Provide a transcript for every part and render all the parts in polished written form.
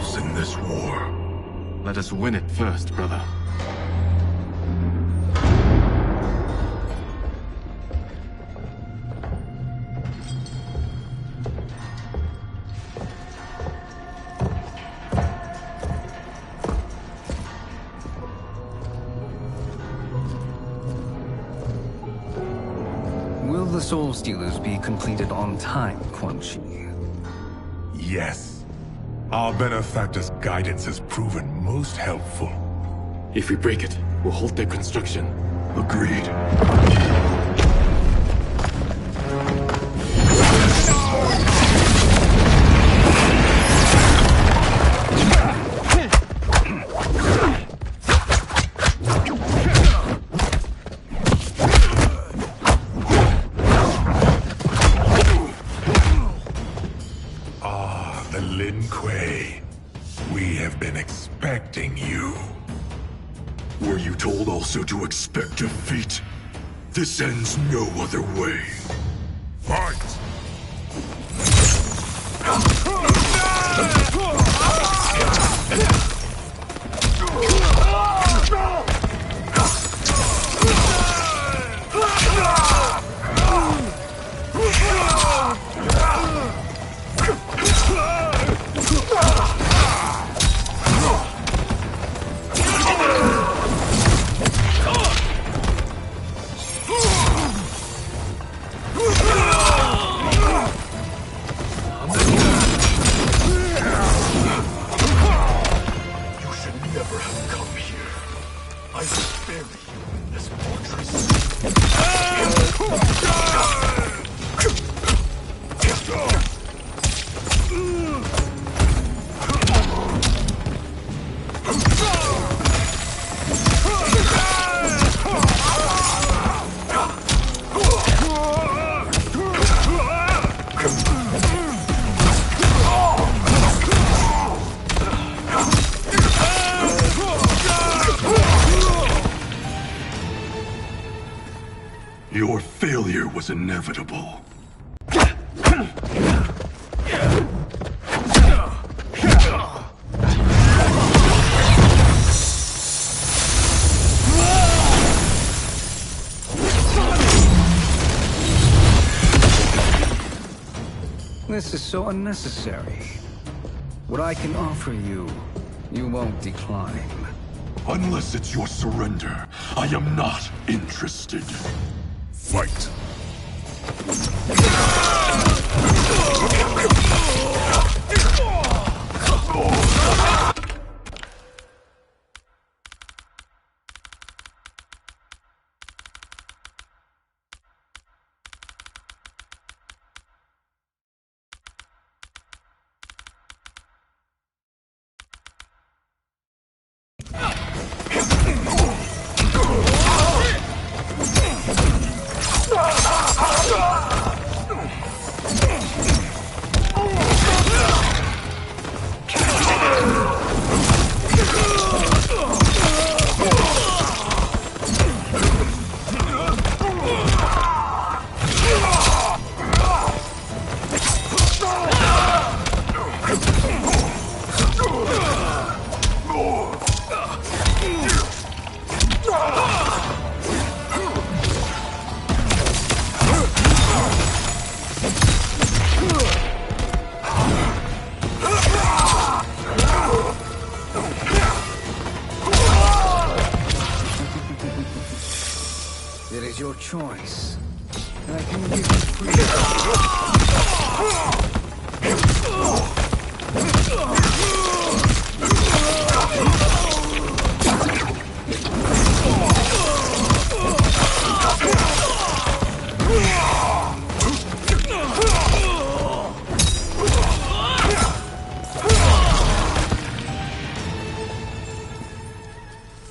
ourselves in this war. Let us win it first, brother. Will the Soul Stealers be completed on time, Quan Chi? Yes. Our benefactor's guidance has proven most helpful. If we break it, we'll halt their construction. Agreed. We have been expecting you. Were you told also to expect defeat? This ends no other way. Fight! Your failure was inevitable. This is so unnecessary. What I can offer you, you won't decline. Unless it's your surrender, I am not interested. Fight! It is your choice. And I can give you freedom.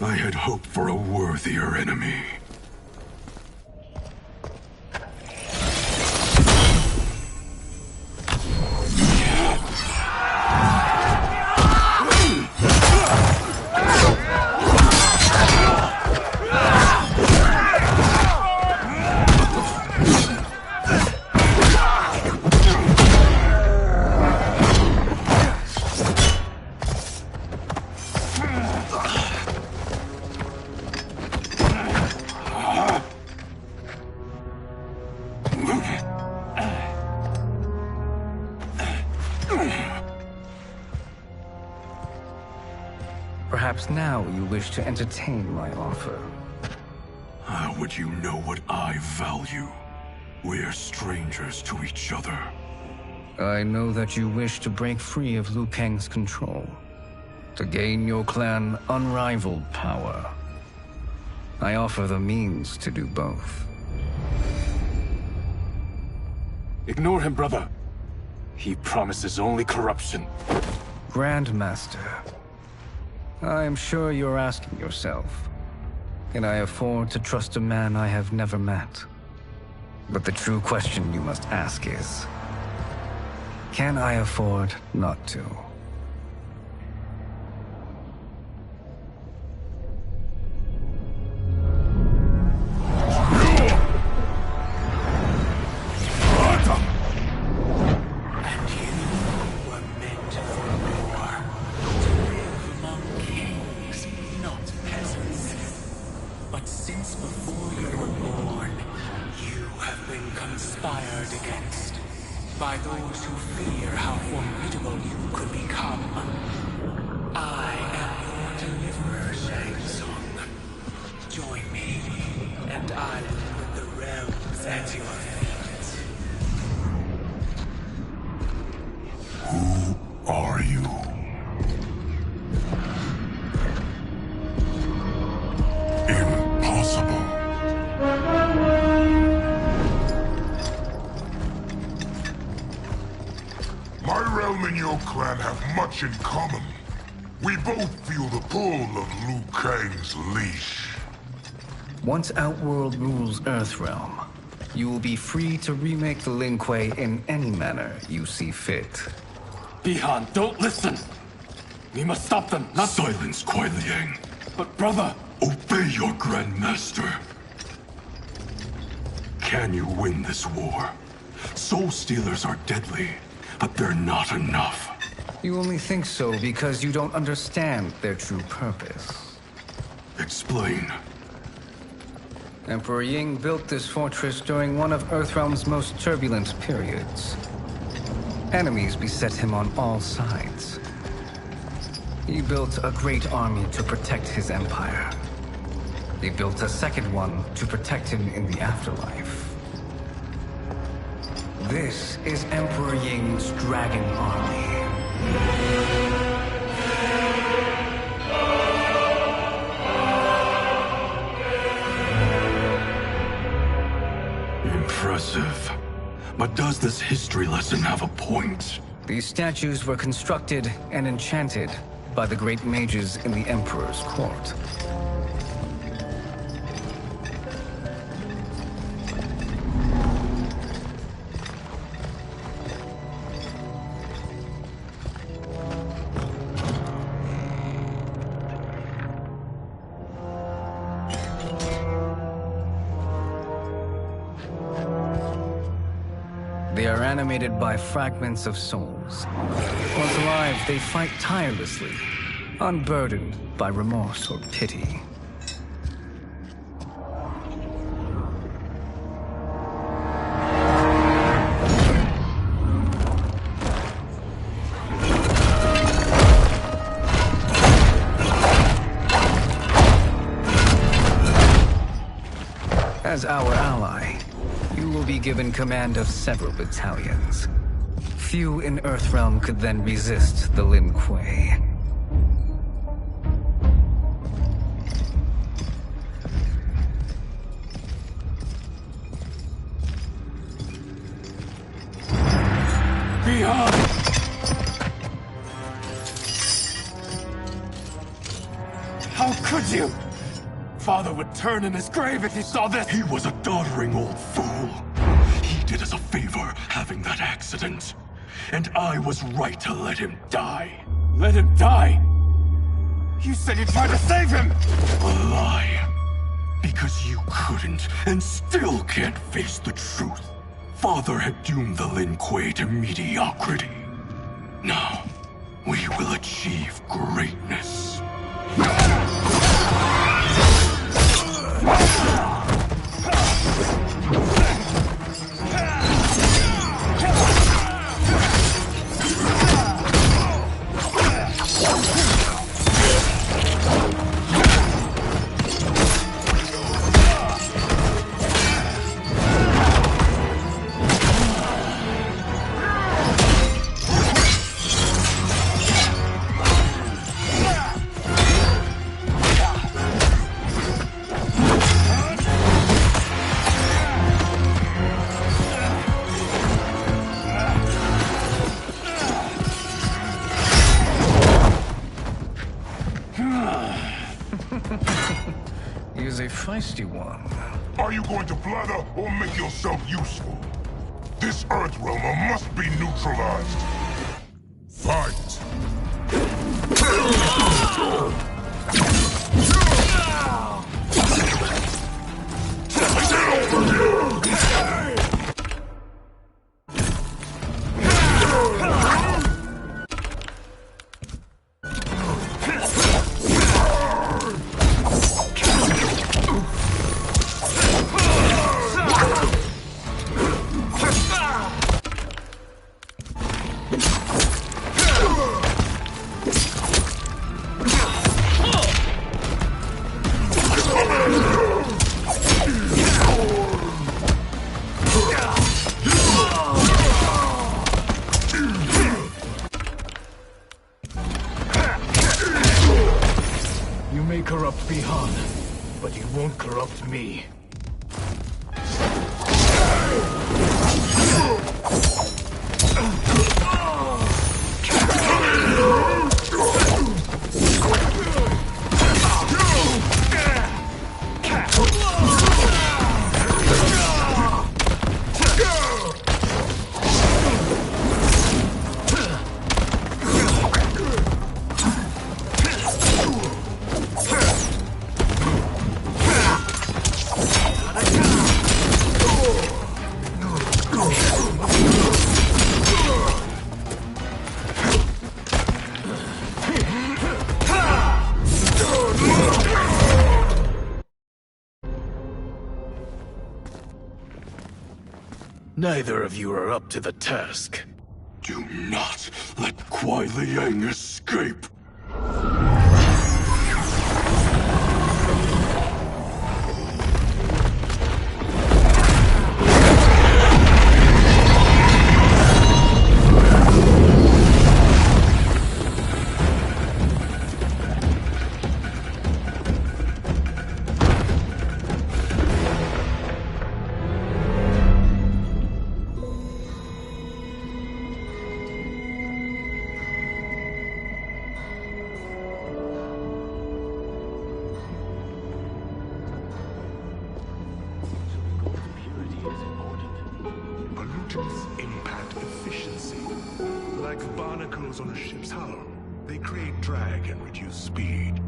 I had hoped for a worthier enemy. Perhaps now you wish to entertain my offer. How would you know what I value? We're strangers to each other. I know that you wish to break free of Liu Kang's control, to gain your clan unrivaled power. I offer the means to do both. Ignore him, brother. He promises only corruption. Grandmaster, I am sure you're asking yourself, can I afford to trust a man I have never met? But the true question you must ask is, can I afford not to? By those who fear how formidable you could become. I am your deliverer, Shang Tsung. Join me, and I will put the realms at your feet. Who are you? Impossible. My realm and your clan have much in common. We both feel the pull of Liu Kang's leash. Once Outworld rules Earthrealm, you will be free to remake the Lin Kuei in any manner you see fit. Bihan, don't listen! We must stop them, not— Silence, Kuai Liang. But brother! Obey your Grandmaster. Can you win this war? Soul Stealers are deadly, but they're not enough. You only think so because you don't understand their true purpose. Explain. Emperor Ying built this fortress during one of Earthrealm's most turbulent periods. Enemies beset him on all sides. He built a great army to protect his empire. He built a second one to protect him in the afterlife. This is Emperor Ying's Dragon Army. Impressive. But does this history lesson have a point? These statues were constructed and enchanted by the great mages in the Emperor's court. They are animated by fragments of souls. Once alive, they fight tirelessly, unburdened by remorse or pity. As our ally, you will be given command of several battalions. Few in Earthrealm could then resist the Lin Kuei. Bihan! How could you? Father would turn in his grave if he saw this! He was a doddering old fool. He did us a favor having that accident. And I was right to let him die. Let him die? You said you tried to save him! A lie. Because you couldn't and still can't face the truth. Father had doomed the Lin Kuei to mediocrity. Now, we will achieve greatness. He's a feisty one. Are you going to blather or make yourself useful? This Earthrealmer must be neutralized. Fight! Get over here! You may corrupt Bihan, but you won't corrupt me. Neither of you are up to the task. Do not let Kuai Liang escape. Pollutants impact efficiency. Like barnacles on a ship's hull, they create drag and reduce speed.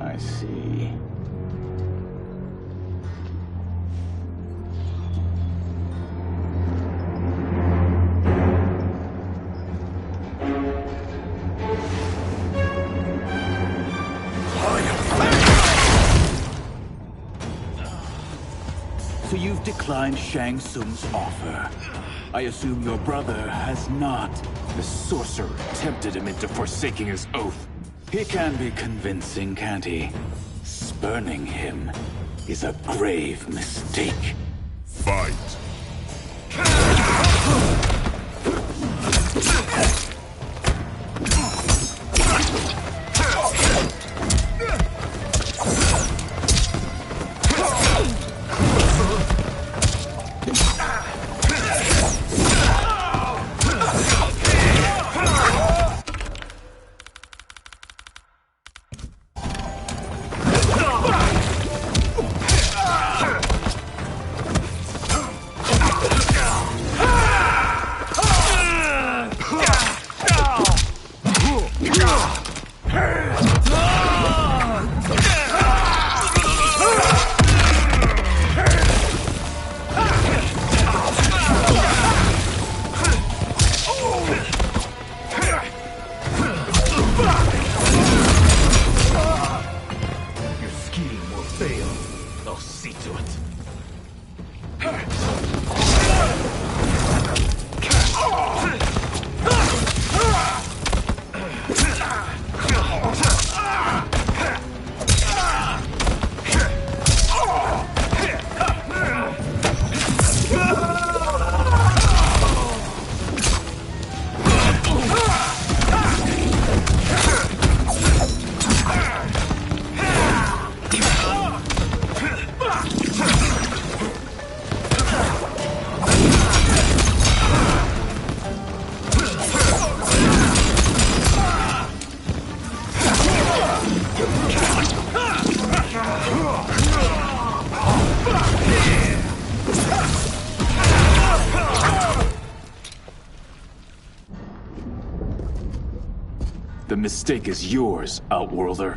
I see. So you've declined Shang Tsung's offer. I assume your brother has not. The sorcerer tempted him into forsaking his oath. He can be convincing, can't he? Spurning him is a grave mistake. Fight! mistake is yours, Outworlder.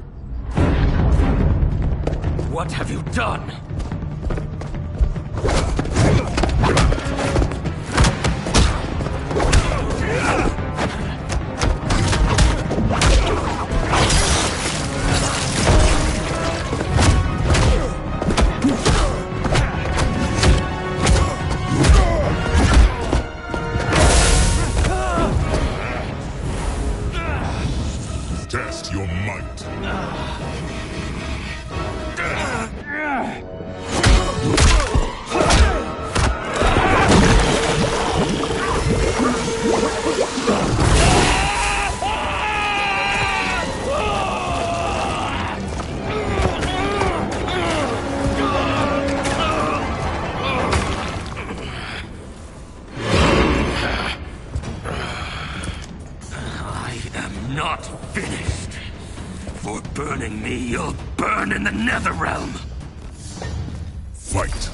What have you done? Test your might. I am not finished. For burning me, you'll burn in the Netherrealm. Fight.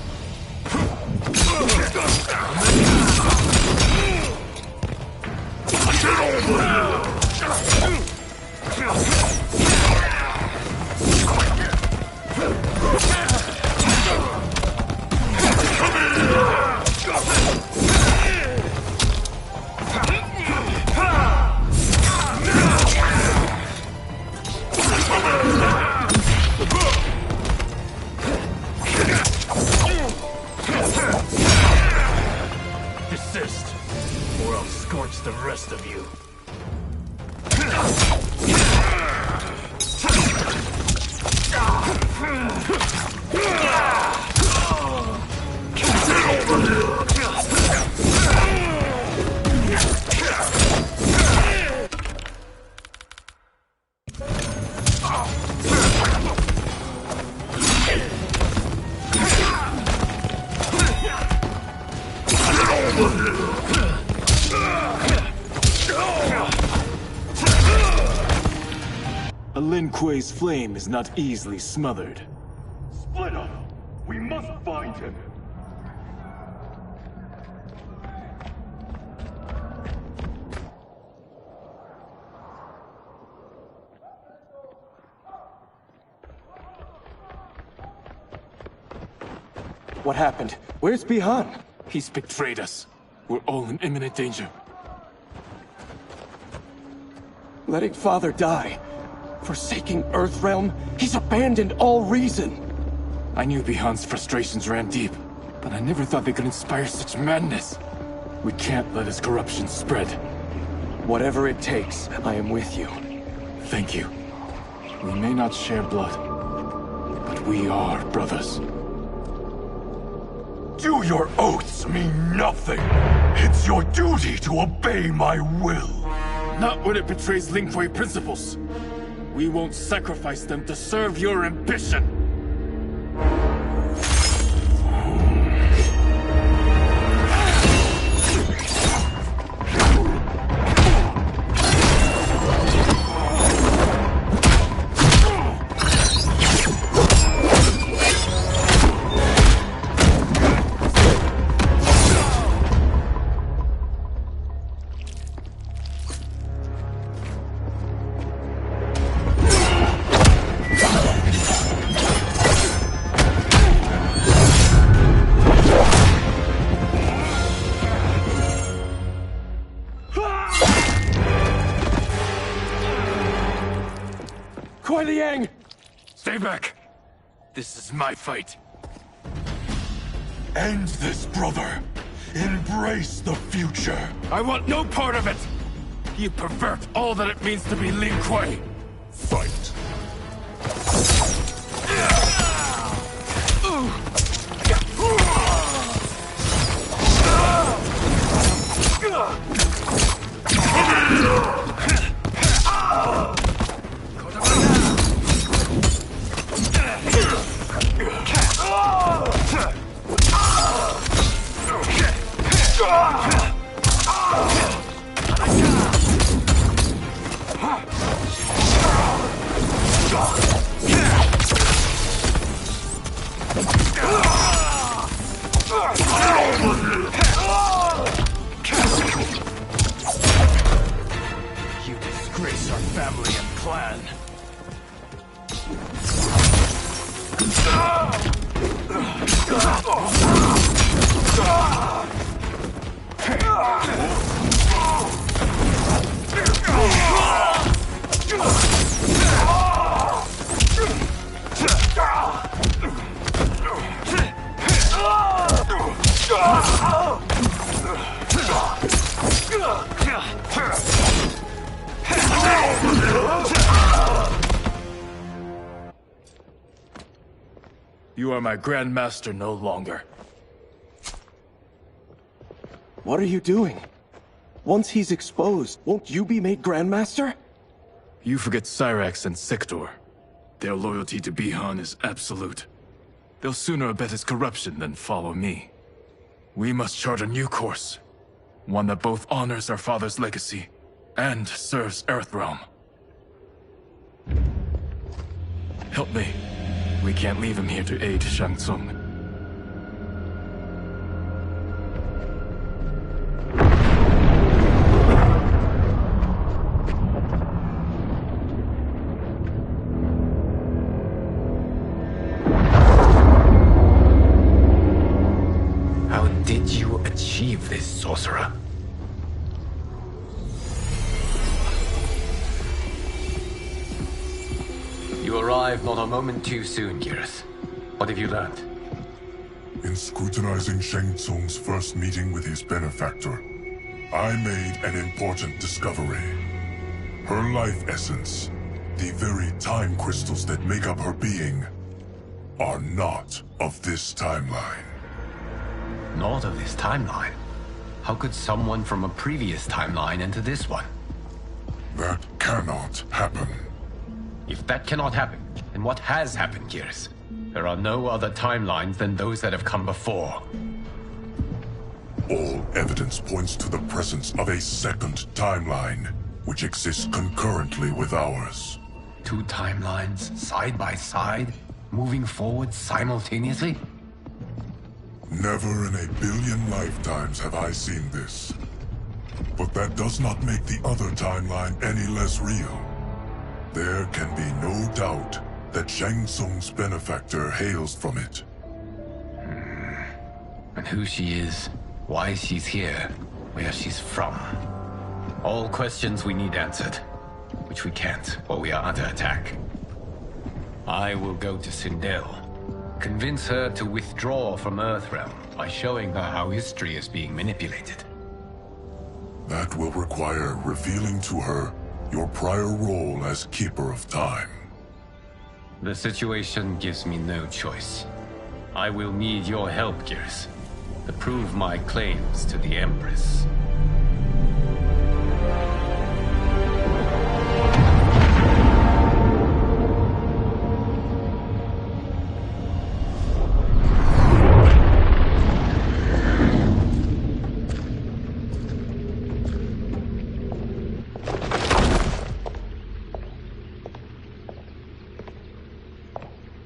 Desist, or I'll scorch the rest of you. A Lin Kuei's flame is not easily smothered. Split up! We must find him! What happened? Where's Bihan? He's betrayed us. We're all in imminent danger. Letting Father die. Forsaking Earthrealm. He's abandoned all reason. I knew Bihan's frustrations ran deep, but I never thought they could inspire such madness. We can't let his corruption spread. Whatever it takes, I am with you. Thank you. We may not share blood, but we are brothers. Do your oaths mean nothing? It's your duty to obey my will. Not when it betrays Lin Kuei principles. We won't sacrifice them to serve your ambition. Kuei Liang! Stay back! This is my fight. End this, brother. Embrace the future. I want no part of it! You pervert all that it means to be Lin Kuei! Fight. You disgrace our family. Alien clan. You are my Grandmaster no longer. What are you doing? Once he's exposed, won't you be made Grandmaster? You forget Cyrax and Sector. Their loyalty to Bihan is absolute. They'll sooner abet his corruption than follow me. We must chart a new course. One that both honors our father's legacy and serves Earthrealm. Help me. We can't leave him here to aid Shang Tsung. How did you achieve this, sorcerer? You arrived not a moment too soon, Gareth. What have you learned? In scrutinizing Shang Tsung's first meeting with his benefactor, I made an important discovery. Her life essence, the very time crystals that make up her being, are not of this timeline. Not of this timeline? How could someone from a previous timeline enter this one? That cannot happen. If that cannot happen, then what has happened, Gears? There are no other timelines than those that have come before. All evidence points to the presence of a second timeline, which exists concurrently with ours. Two timelines, side by side, moving forward simultaneously? Never in a billion lifetimes have I seen this. But that does not make the other timeline any less real. There can be no doubt that Shang Tsung's benefactor hails from it. And who she is, why she's here, where she's from. All questions we need answered, which we can't while we are under attack. I will go to Sindel, convince her to withdraw from Earthrealm by showing her how history is being manipulated. That will require revealing to her your prior role as Keeper of Time. The situation gives me no choice. I will need your help, Gears, to prove my claims to the Empress.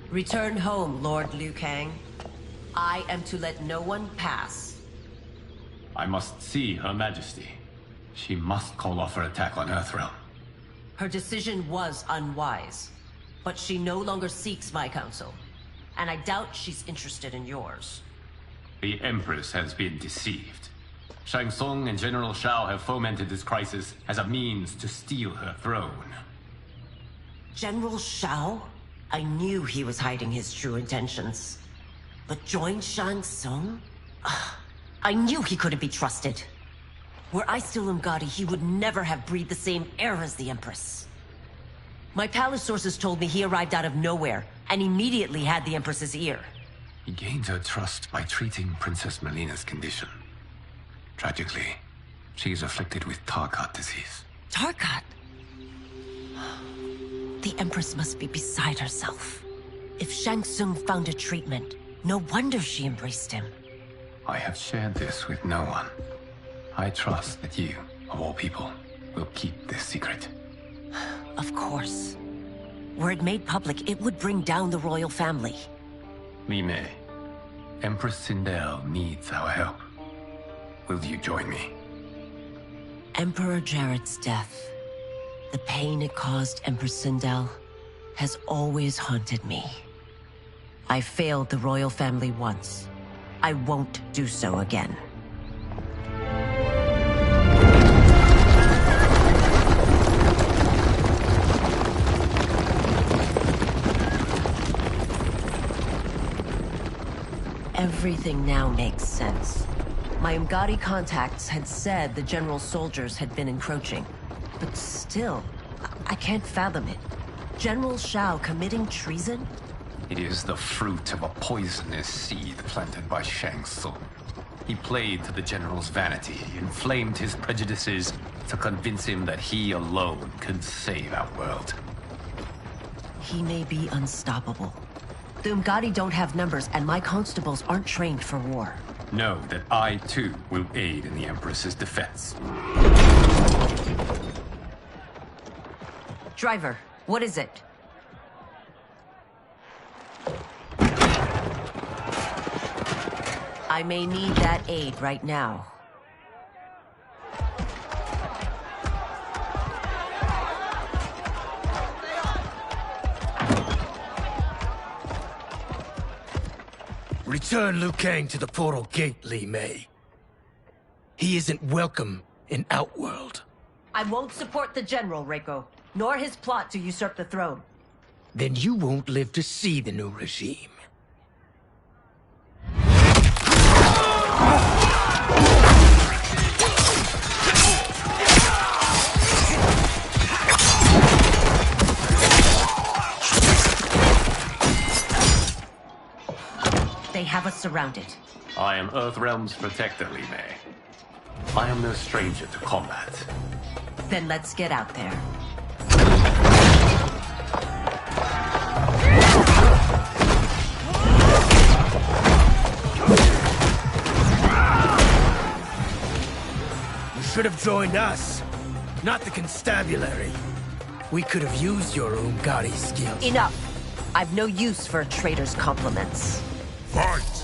Return home, Lord Liu Kang. I am to let no one pass. I must see Her Majesty. She must call off her attack on Earthrealm. Her decision was unwise, but she no longer seeks my counsel, and I doubt she's interested in yours. The Empress has been deceived. Shang Tsung and General Shao have fomented this crisis as a means to steal her throne. General Shao? I knew he was hiding his true intentions. But join Shang Tsung? I knew he couldn't be trusted. Were I still Umgadi, he would never have breathed the same air as the Empress. My palace sources told me he arrived out of nowhere, and immediately had the Empress's ear. He gained her trust by treating Princess Melina's condition. Tragically, she is afflicted with Tarkat disease. Tarkat? The Empress must be beside herself. If Shang Tsung found a treatment, no wonder she embraced him. I have shared this with no one. I trust that you, of all people, will keep this secret. Of course. Were it made public, it would bring down the royal family. Li Mei, Empress Sindel needs our help. Will you join me? Emperor Jarrett's death The pain it caused Empress Sindel has always haunted me. I failed the royal family once. I won't do so again. Everything now makes sense. My Umgadi contacts had said the general's soldiers had been encroaching. But still, I can't fathom it. General Shao committing treason? It is the fruit of a poisonous seed planted by Shang Tsung. He played to the general's vanity, inflamed his prejudices to convince him that he alone could save our world. He may be unstoppable. The Umgadi don't have numbers, and my constables aren't trained for war. Know that I, too, will aid in the Empress's defense. Driver, what is it? I may need that aid right now. Return Liu Kang to the portal gate, Li Mei. He isn't welcome in Outworld. I won't support the General, Reiko, nor his plot to usurp the throne. Then you won't live to see the new regime. They have us surrounded. I am Earthrealm's protector, Li Mei. I am no stranger to combat. Then let's get out there. You should have joined us, not the constabulary. We could have used your Umgadi skills. Enough! I've no use for a traitor's compliments. Fight!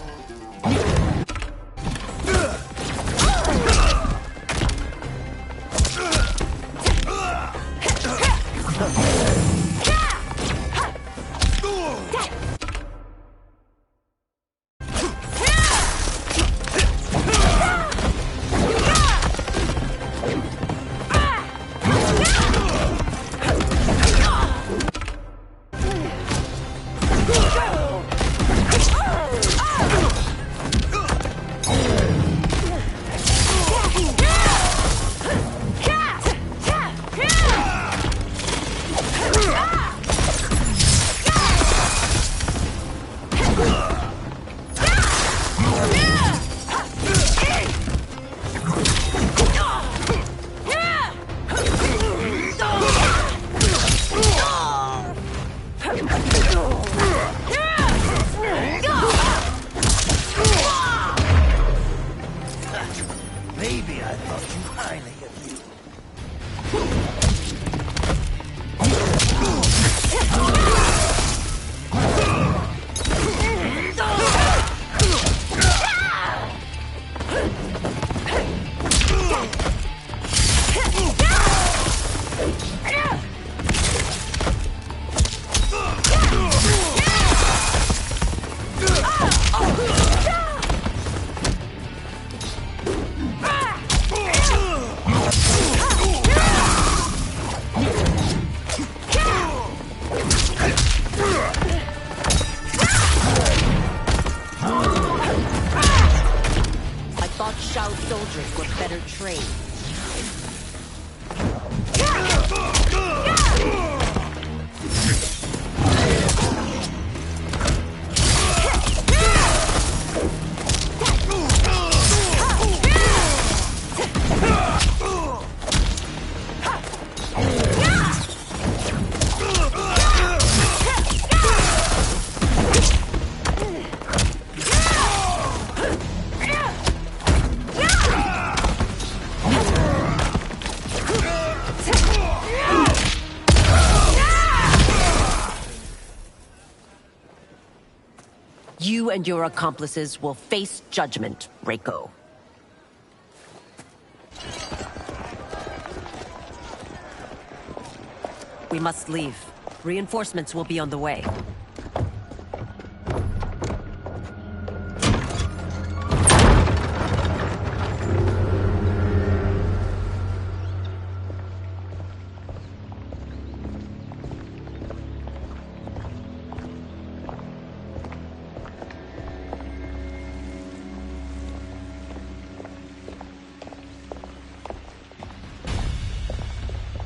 soldiers were better trained. You and your accomplices will face judgment, Reiko. We must leave. Reinforcements will be on the way.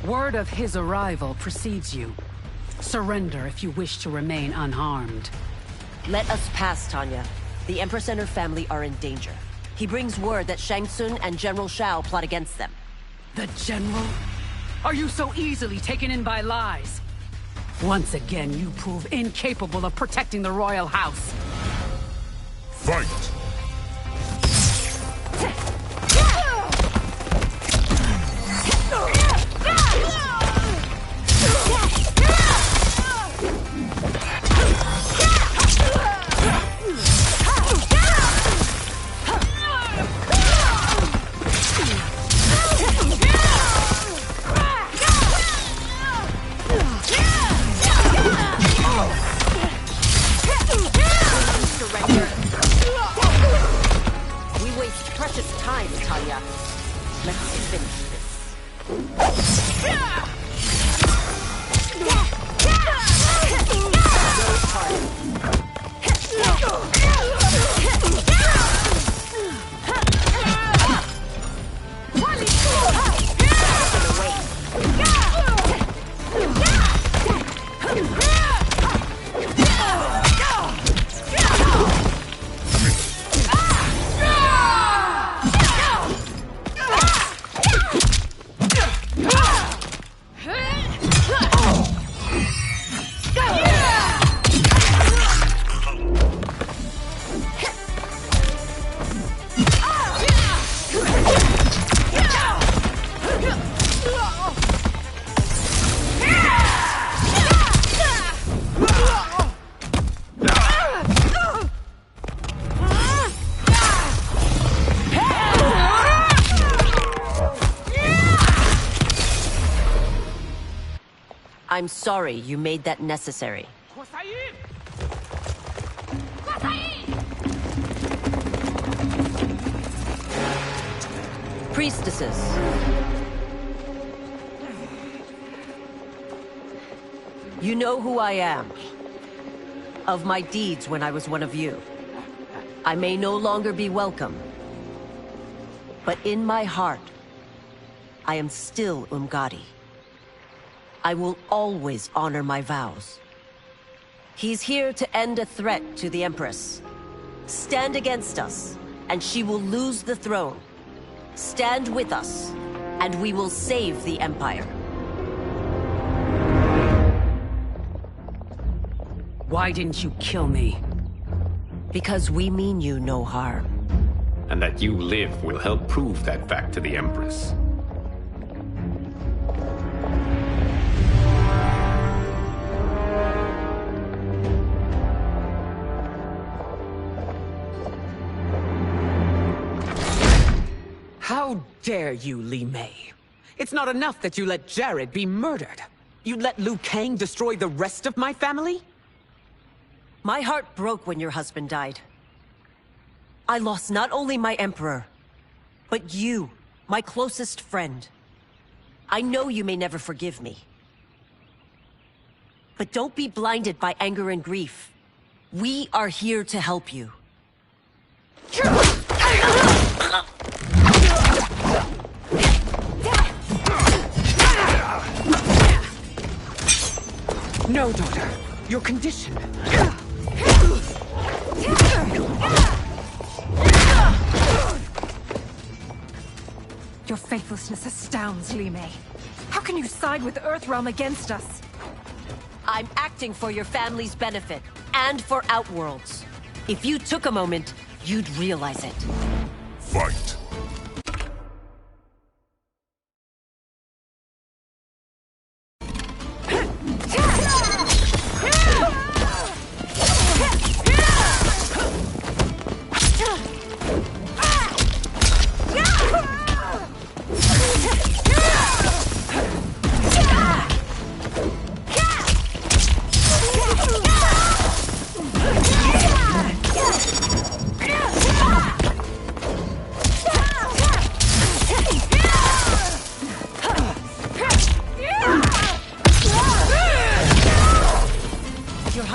Word of his arrival precedes you. Surrender if you wish to remain unharmed. Let us pass, Tanya. The Empress and her family are in danger. He brings word that Shang Tsung and General Shao plot against them. The General? Are you so easily taken in by lies? Once again, you prove incapable of protecting the royal house. Fight! I'm sorry you made that necessary. Priestesses. You know who I am. Of my deeds when I was one of you. I may no longer be welcome. But in my heart, I am still Umgadi. I will always honor my vows. He's here to end a threat to the Empress. Stand against us, and she will lose the throne. Stand with us, and we will save the Empire. Why didn't you kill me? Because we mean you no harm. And that you live will help prove that fact to the Empress. How dare you, Li Mei? It's not enough that you let Jared be murdered. You'd let Liu Kang destroy the rest of my family? My heart broke when your husband died. I lost not only my emperor, but you, my closest friend. I know you may never forgive me. But don't be blinded by anger and grief. We are here to help you. No, daughter. Your condition. Your faithlessness astounds, Li Mei. How can you side with Earthrealm against us? I'm acting for your family's benefit, and for Outworld's. If you took a moment, you'd realize it. Fight!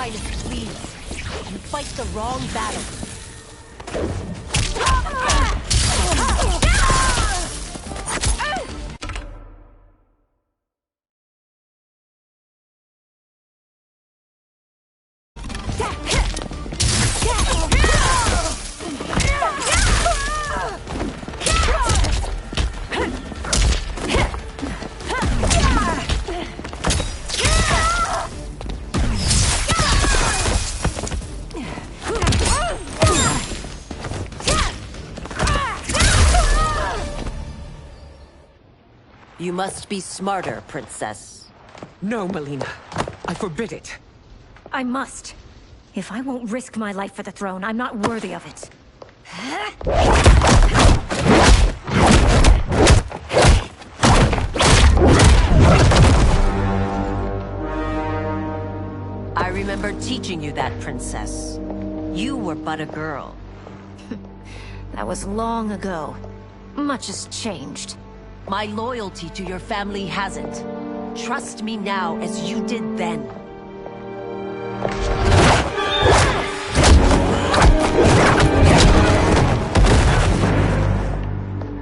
Highness, please. You fight the wrong battle. You must be smarter, Princess. No, Melina. I forbid it. I must. If I won't risk my life for the throne, I'm not worthy of it. I remember teaching you that, Princess. You were but a girl. That was long ago. Much has changed. My loyalty to your family hasn't. Trust me now as you did then.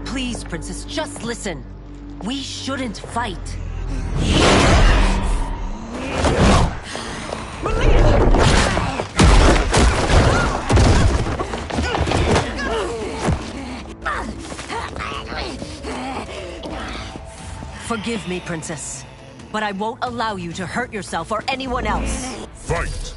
Please, Princess, just listen. We shouldn't fight. Forgive me, Princess, but I won't allow you to hurt yourself or anyone else. Fight!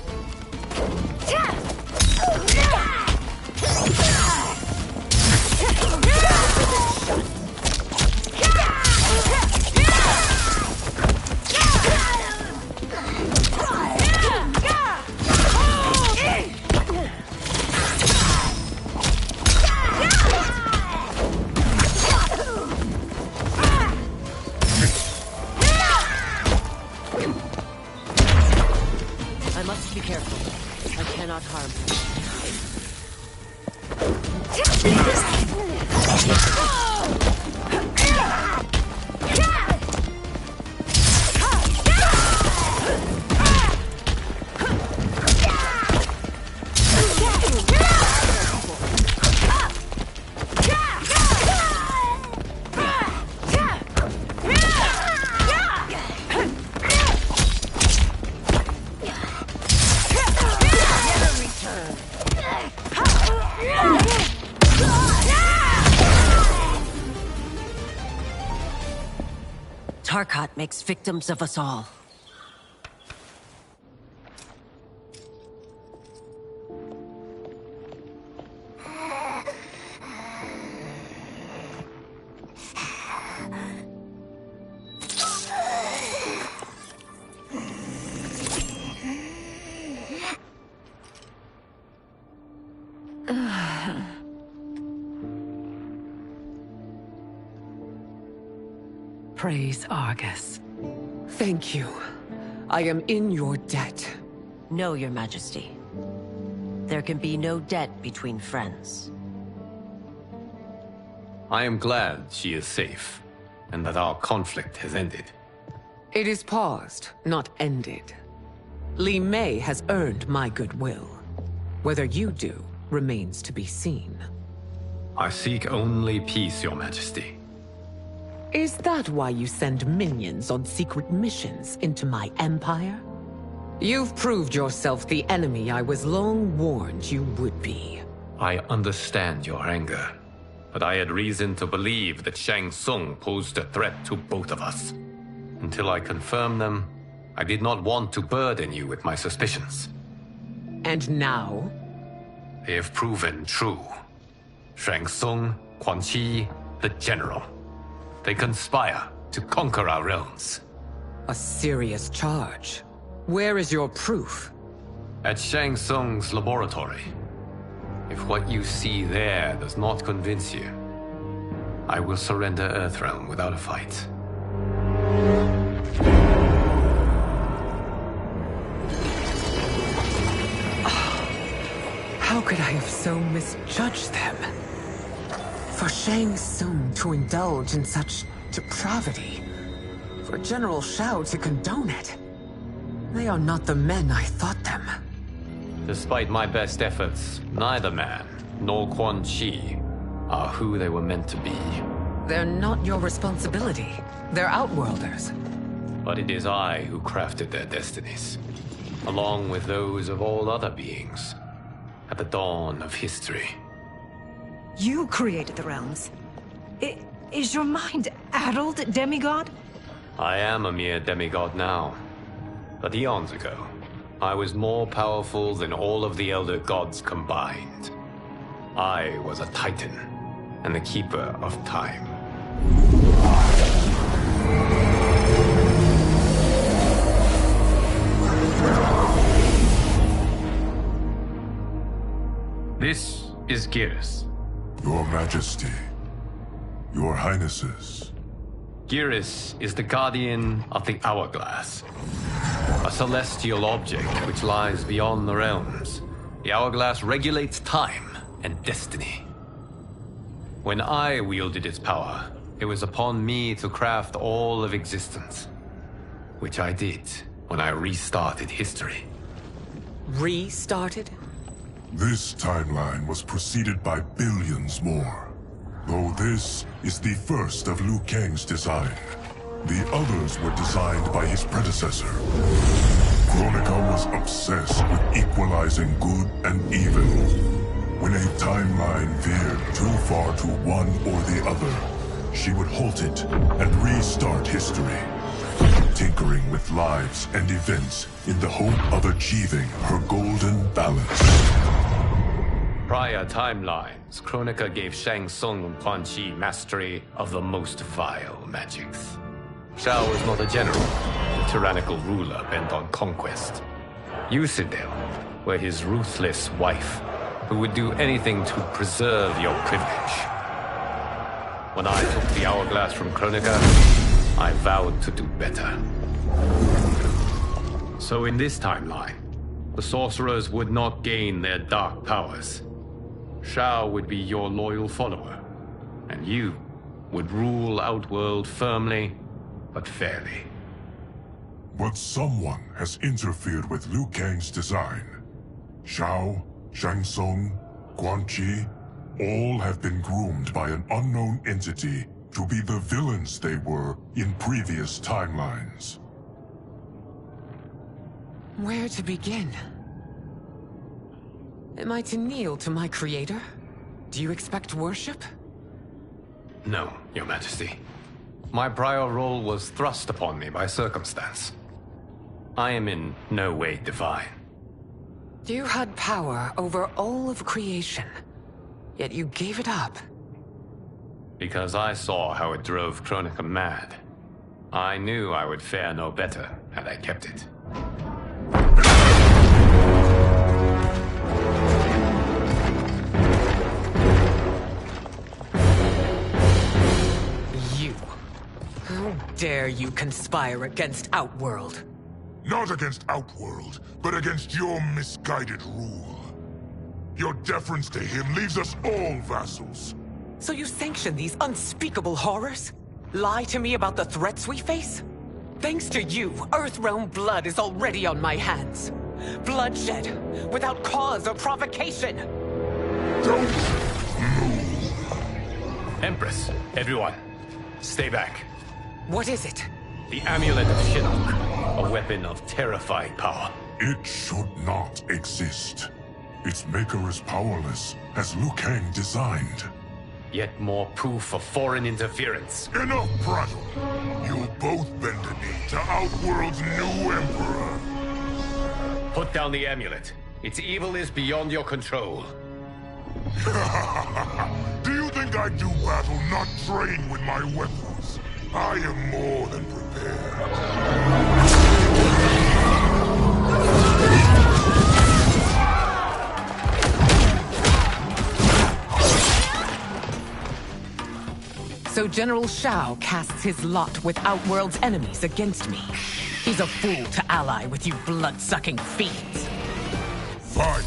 Tarkat makes victims of us all. Praise Argus. Thank you. I am in your debt. No, Your Majesty. There can be no debt between friends. I am glad she is safe, and that our conflict has ended. It is paused, not ended. Li Mei has earned my goodwill. Whether you do remains to be seen. I seek only peace, Your Majesty. Is that why you send minions on secret missions into my empire? You've proved yourself the enemy I was long warned you would be. I understand your anger, but I had reason to believe that Shang Tsung posed a threat to both of us. Until I confirmed them, I did not want to burden you with my suspicions. And now? They have proven true. Shang Tsung, Quan Chi, the General. They conspire to conquer our realms. A serious charge. Where is your proof? At Shang Tsung's laboratory. If what you see there does not convince you, I will surrender Earthrealm without a fight. How could I have so misjudged them? For Shang Tsung to indulge in such depravity. For General Shao to condone it. They are not the men I thought them. Despite my best efforts, neither man nor Quan Chi are who they were meant to be. They're not your responsibility. They're Outworlders. But it is I who crafted their destinies, along with those of all other beings, at the dawn of history. You created the realms. Is your mind addled, demigod? I am a mere demigod now. But eons ago, I was more powerful than all of the Elder Gods combined. I was a Titan, and the Keeper of Time. This is Geras. Your Majesty. Your Highnesses. Geras is the guardian of the Hourglass. A celestial object which lies beyond the realms. The Hourglass regulates time and destiny. When I wielded its power, it was upon me to craft all of existence. Which I did when I restarted history. Restarted? This timeline was preceded by billions more. Though this is the first of Liu Kang's design. The others were designed by his predecessor. Kronika was obsessed with equalizing good and evil. When a timeline veered too far to one or the other, she would halt it and restart history, tinkering with lives and events in the hope of achieving her golden balance. Prior timelines, Kronika gave Shang Tsung and Quan Chi mastery of the most vile magics. Shao was not a general, a tyrannical ruler bent on conquest. Yusidel were his ruthless wife, who would do anything to preserve your privilege. When I took the Hourglass from Kronika, I vowed to do better. So in this timeline, the sorcerers would not gain their dark powers. Shao would be your loyal follower, and you would rule Outworld firmly, but fairly. But someone has interfered with Liu Kang's design. Shao, Shang Tsung, Quan Chi, all have been groomed by an unknown entity to be the villains they were in previous timelines. Where to begin? Am I to kneel to my creator? Do you expect worship? No, Your Majesty. My prior role was thrust upon me by circumstance. I am in no way divine. You had power over all of creation, yet you gave it up. Because I saw how it drove Kronika mad. I knew I would fare no better had I kept it. How dare you conspire against Outworld? Not against Outworld, but against your misguided rule. Your deference to him leaves us all vassals. So you sanction these unspeakable horrors? Lie to me about the threats we face? Thanks to you, Earthrealm blood is already on my hands. Bloodshed, without cause or provocation. Don't move. Empress, everyone, stay back. What is it? The Amulet of Shinnok, a weapon of terrifying power. It should not exist. Its maker is powerless, as Liu Kang designed. Yet more proof of foreign interference. Enough prattle! You'll both bend a knee to Outworld's new emperor. Put down the amulet. Its evil is beyond your control. Do you think I do battle not trained with my weapons? I am more than prepared. So General Shao casts his lot with Outworld's enemies against me. He's a fool to ally with you blood-sucking fiends. Fight!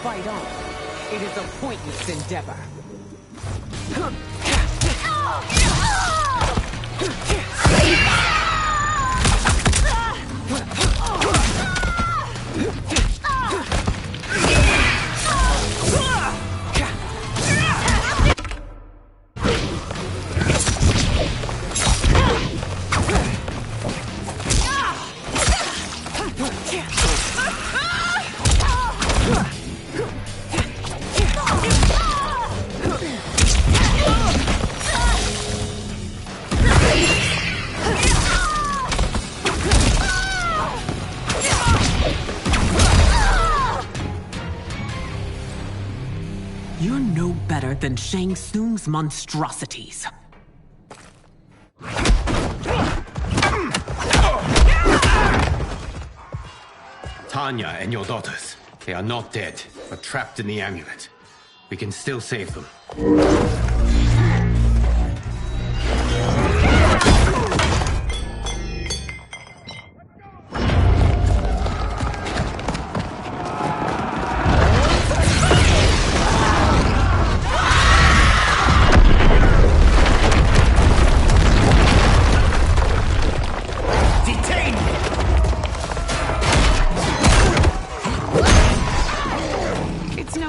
fight on. It is a pointless endeavor. You're no better than Shang Tsung's monstrosities. Tanya and your daughters, they are not dead, but trapped in the amulet. We can still save them.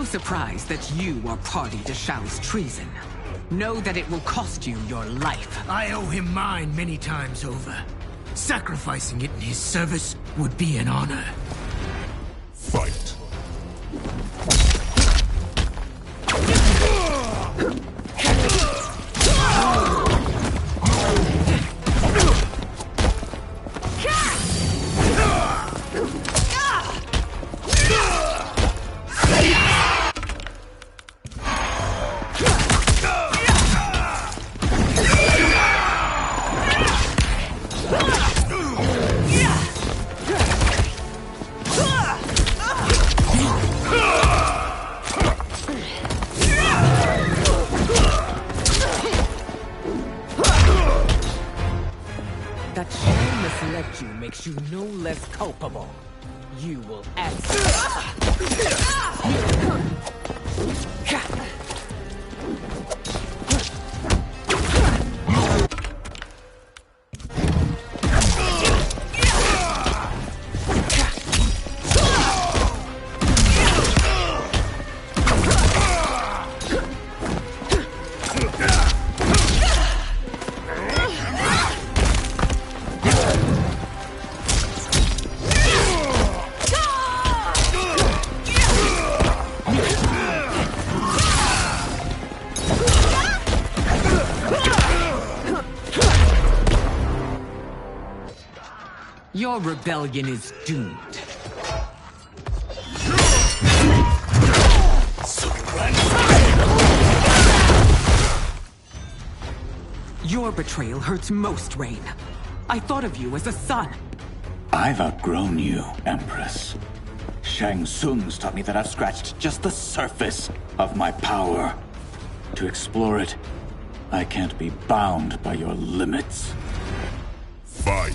Surprise that you are party to Shao's treason. Know that it will cost you your life. I owe him mine many times over. Sacrificing it in his service would be an honor. Fight. That Shang misled you makes you no less culpable. You will answer. Your rebellion is doomed. Your betrayal hurts most, Rain. I thought of you as a son. I've outgrown you, Empress. Shang Tsung's taught me that I've scratched just the surface of my power. To explore it, I can't be bound by your limits. Fight.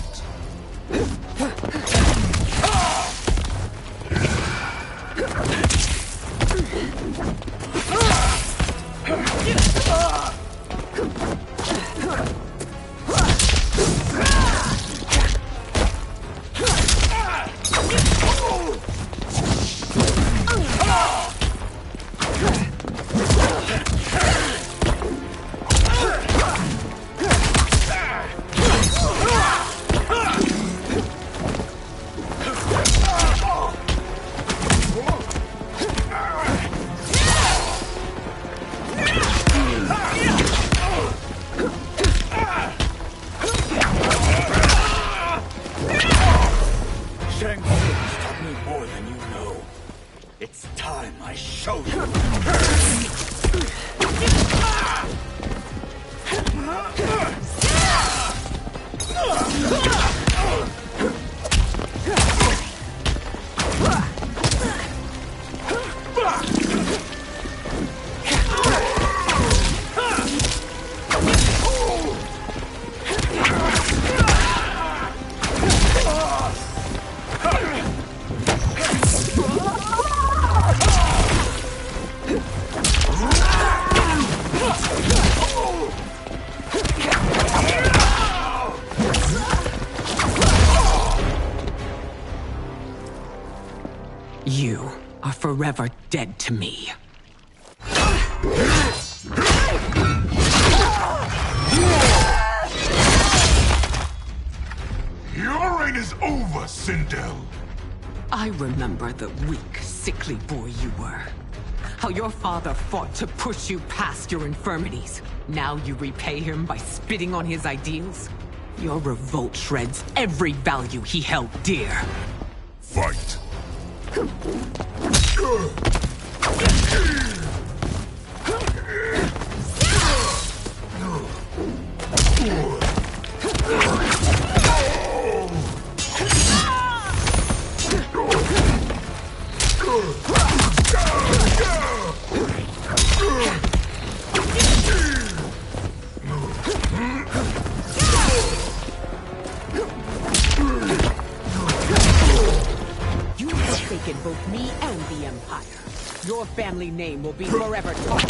It's time I show you. are forever dead to me. Your reign is over, Sindel. I remember the weak, sickly boy you were. How your father fought to push you past your infirmities. Now you repay him by spitting on his ideals? Your revolt shreds every value he held dear. Fight. You have forsaken both me and the Empire. Your family name will be forever tarnished.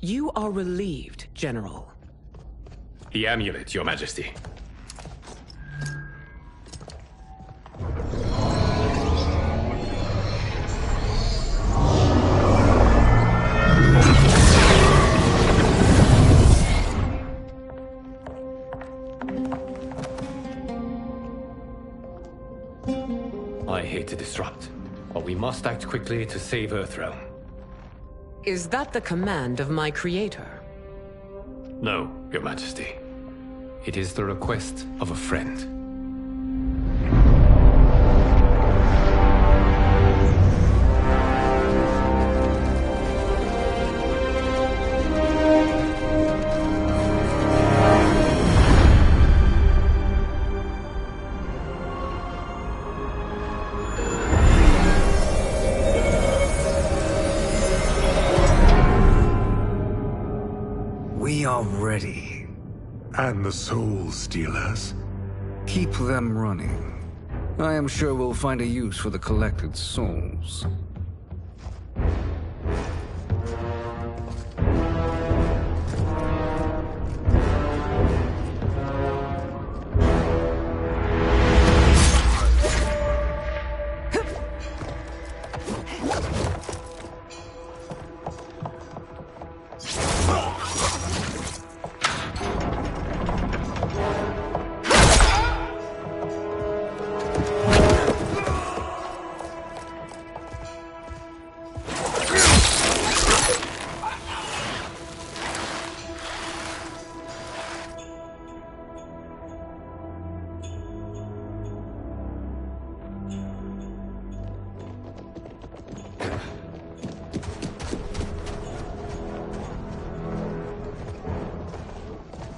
You are relieved, General. The amulet, Your Majesty. I hate to disrupt, but we must act quickly to save Earthrealm. Is that the command of my creator? No, Your Majesty. It is the request of a friend. We are ready. And the Soul Stealers? Keep them running. I am sure we'll find a use for the collected souls.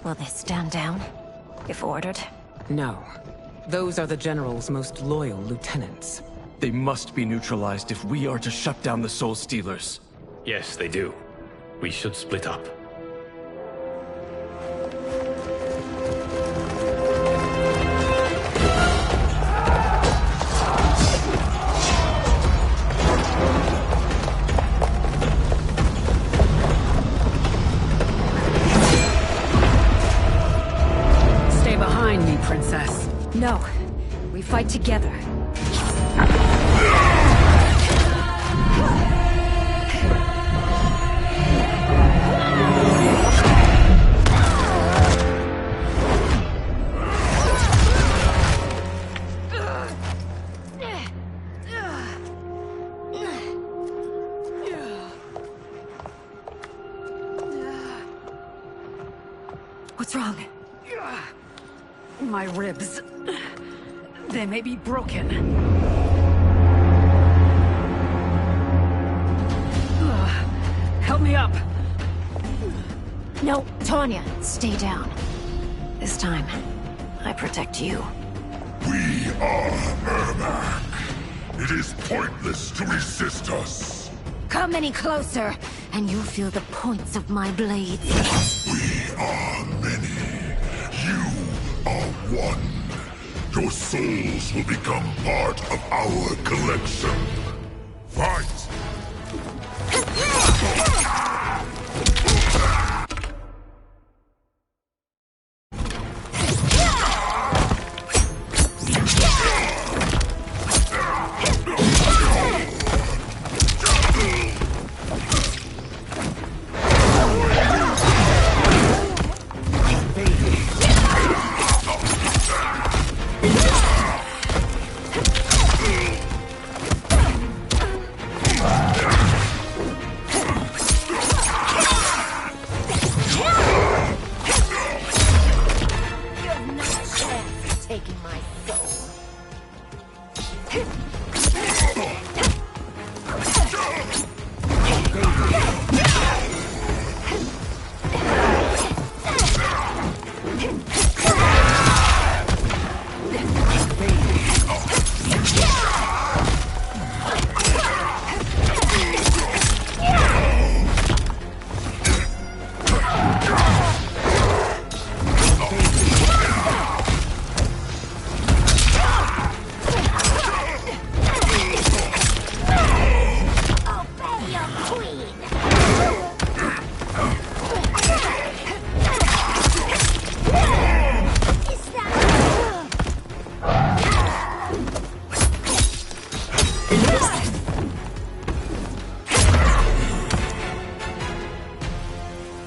Will they stand down, if ordered? No. Those are the General's most loyal lieutenants. They must be neutralized if we are to shut down the Soul Stealers. Yes, they do. We should split up. Stay behind me, Princess. No. We fight together. What's wrong? My ribs. They may be broken. Help me up. No, Tanya, stay down. This time, I protect you. We are Ermac. It is pointless to resist us. Come any closer, and you'll feel the points of my blades. We are many. You are one. Your souls will become part of our collection. Fight!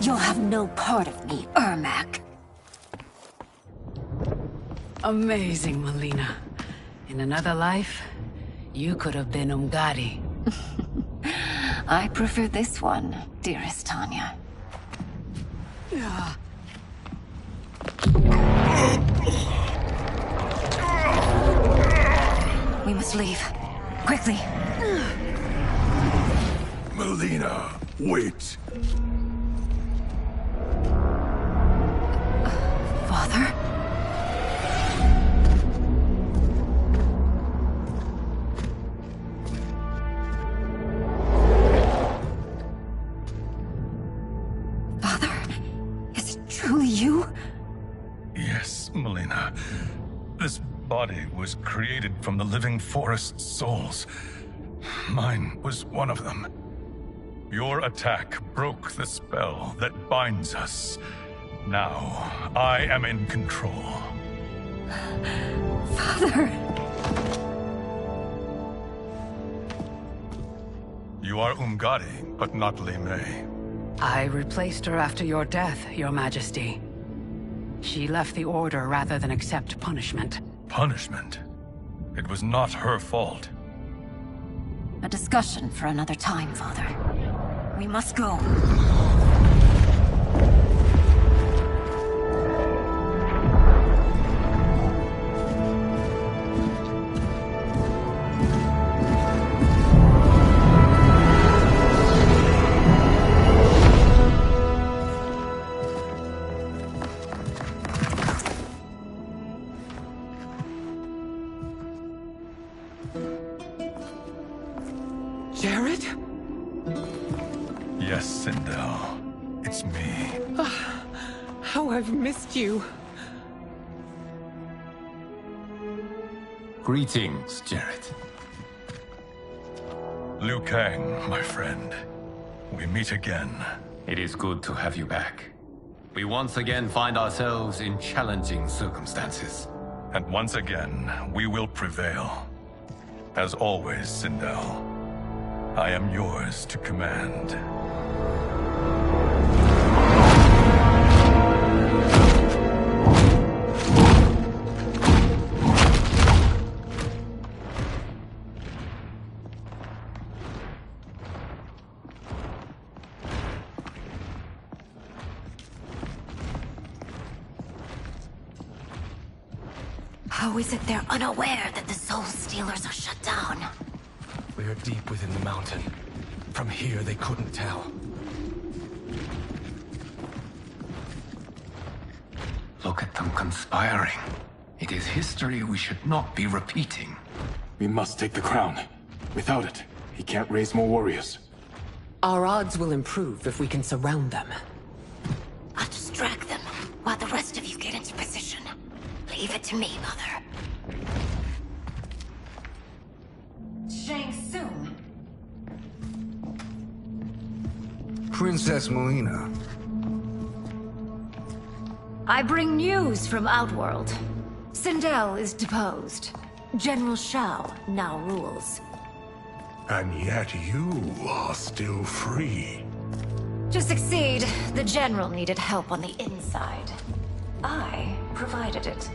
You'll have no part of me, Ermac. Amazing, Melina. In another life, you could have been Umgadi. I prefer this one, dearest Tanya. We must leave. Quickly. Melina, wait. Father? Father? Is it truly you? Yes, Melina. This body was created from the living forest's souls. Mine was one of them. Your attack broke the spell that binds us. Now, I am in control. Father! You are Umgadi, but not Li Mei. I replaced her after your death, Your Majesty. She left the Order rather than accept punishment. Punishment? It was not her fault. A discussion for another time, Father. We must go. Jared? Yes, Sindel. It's me. How I've missed you. Greetings, Jared. Liu Kang, my friend. We meet again. It is good to have you back. We once again find ourselves in challenging circumstances. And once again, we will prevail. As always, Sindel, I am yours to command. How is it they're unaware that the Soul Stealers are shut down? We are deep within the mountain. From here, they couldn't tell. Look at them conspiring. It is history we should not be repeating. We must take the crown. Without it, he can't raise more warriors. Our odds will improve if we can surround them. I'll distract them while the rest of you get into position. Leave it to me, Mother. Shang Tsung. Princess Melina. I bring news from Outworld. Sindel is deposed. General Shao now rules. And yet you are still free. To succeed, the General needed help on the inside. I provided it.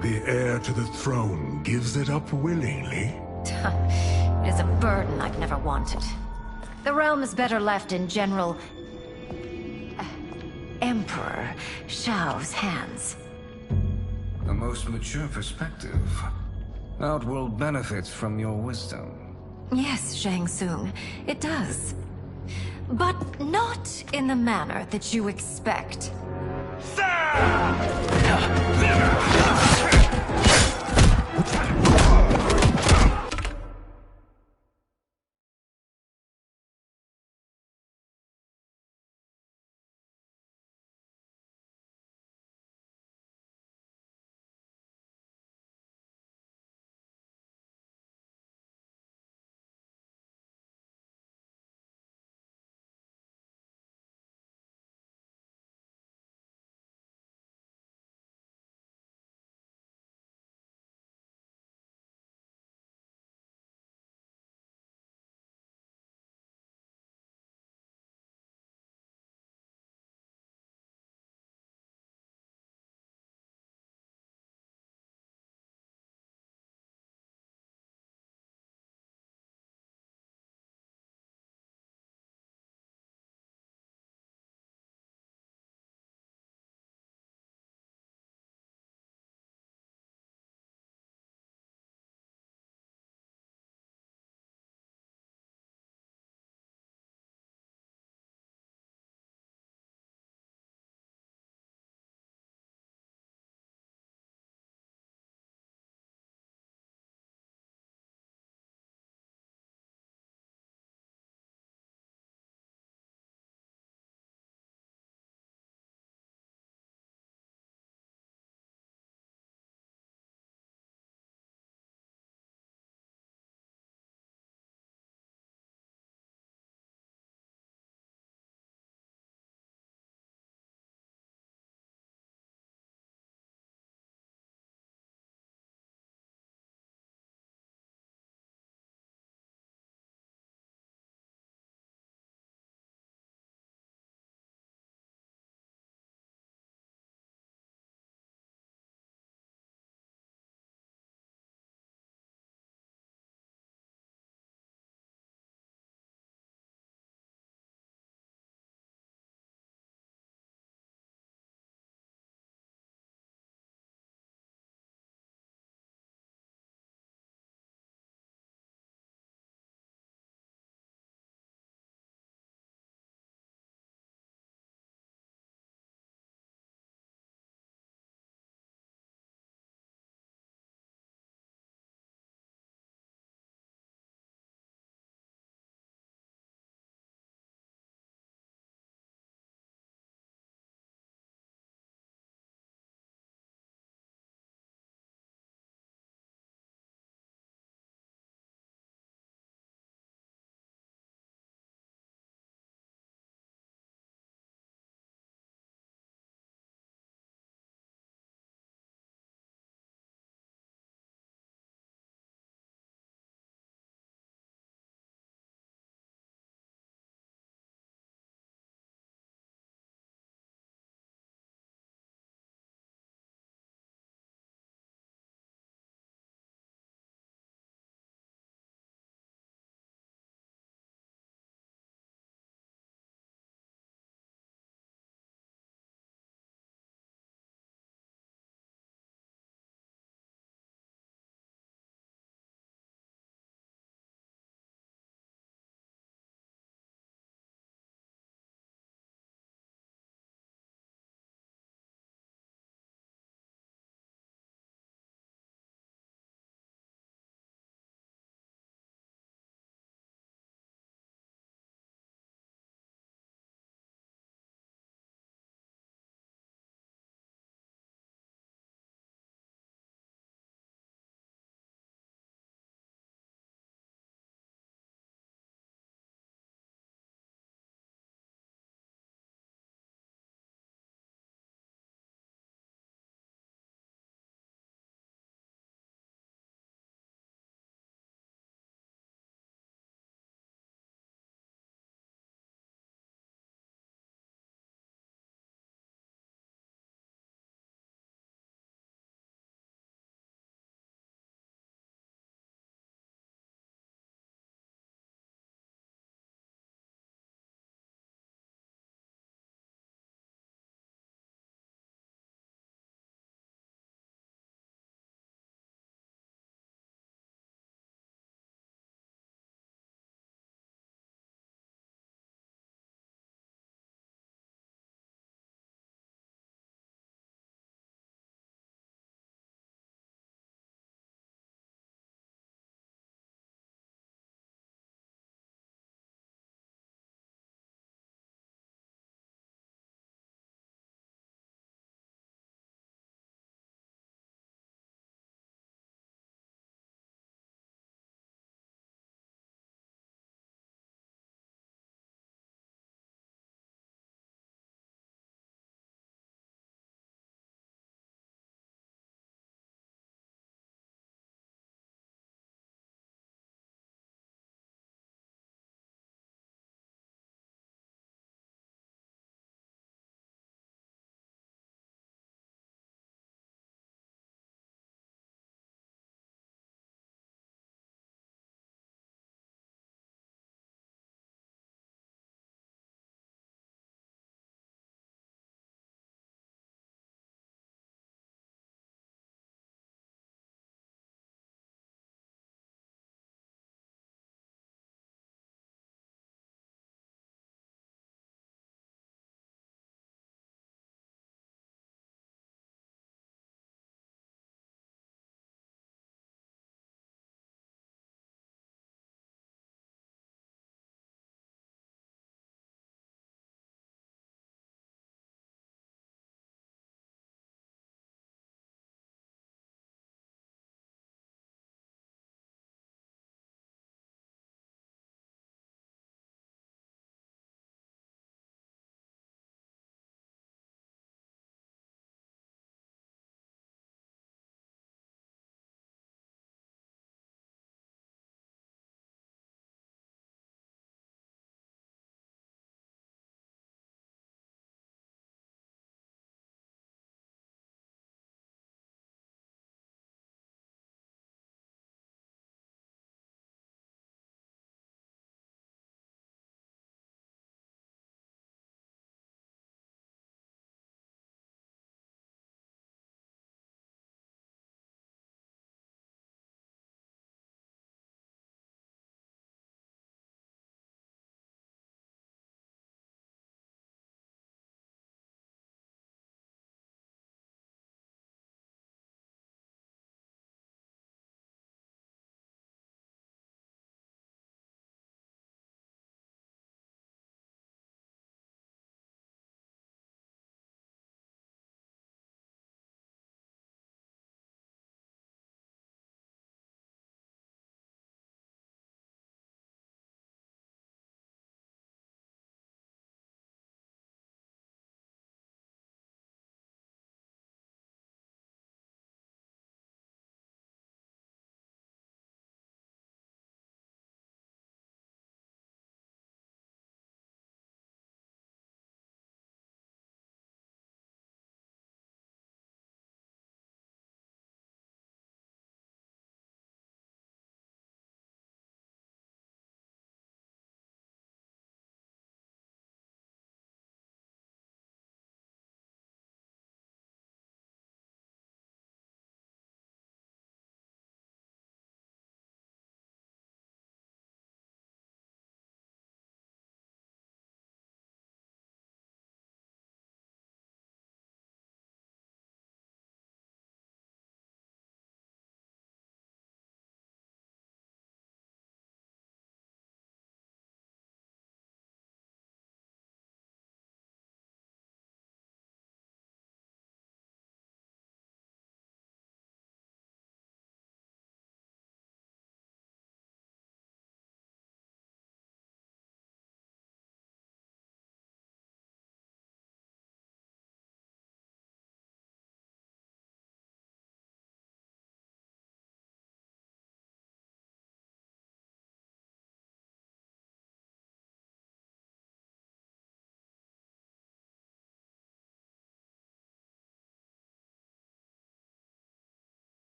The heir to the throne gives it up willingly. It is a burden I've never wanted. The realm is better left in General... Emperor Shao's hands. A most mature perspective. Outworld benefits from your wisdom. Yes, Shang Tsung, it does. But not in the manner that you expect.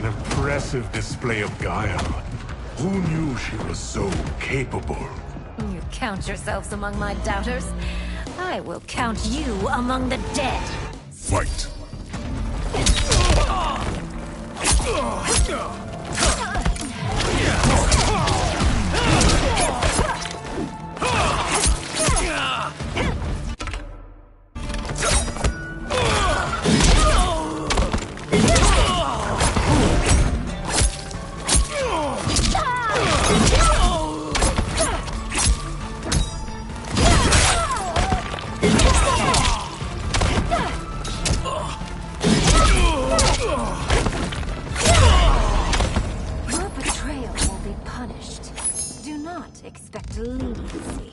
an impressive display of guile. Who knew she was so capable? You count yourselves among my doubters. I will count you among the dead. Fight. Your betrayal will be punished. Do not expect leniency.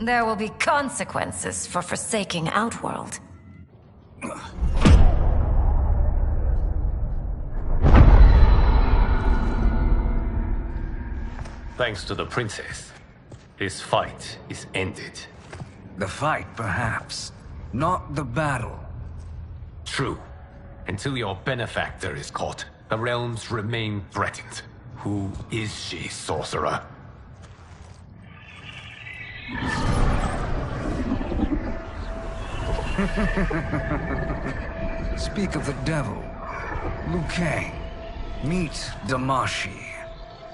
There will be consequences for forsaking Outworld. Thanks to the princess, this fight is ended. The fight, perhaps. Not the battle. True. Until your benefactor is caught, the realms remain threatened. Who is she, sorcerer? Speak of the devil. Liu Kang. Meet Damashi.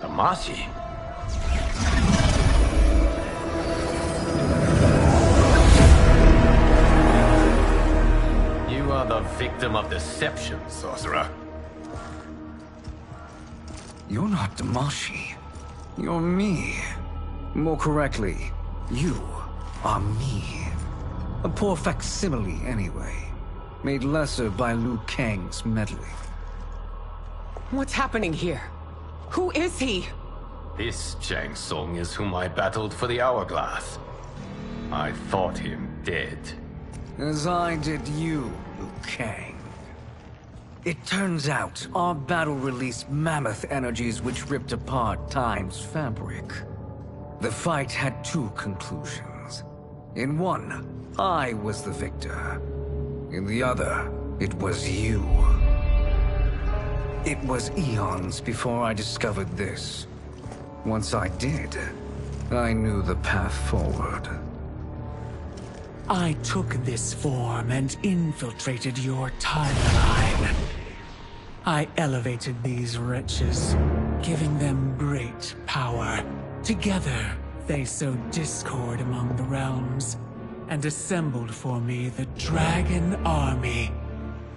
Damashi? You are the victim of deception, sorcerer. You're not Damashi. You're me. More correctly, you are me. A poor facsimile, anyway. Made lesser by Liu Kang's meddling. What's happening here? Who is he? This Shang Tsung is whom I battled for the Hourglass. I thought him dead. As I did you, Liu Kang. It turns out our battle released mammoth energies which ripped apart time's fabric. The fight had two conclusions. In one, I was the victor. In the other, it was you. It was eons before I discovered this. Once I did, I knew the path forward. I took this form and infiltrated your timeline. I elevated these wretches, giving them great power. Together, they sowed discord among the realms, and assembled for me the Dragon Army.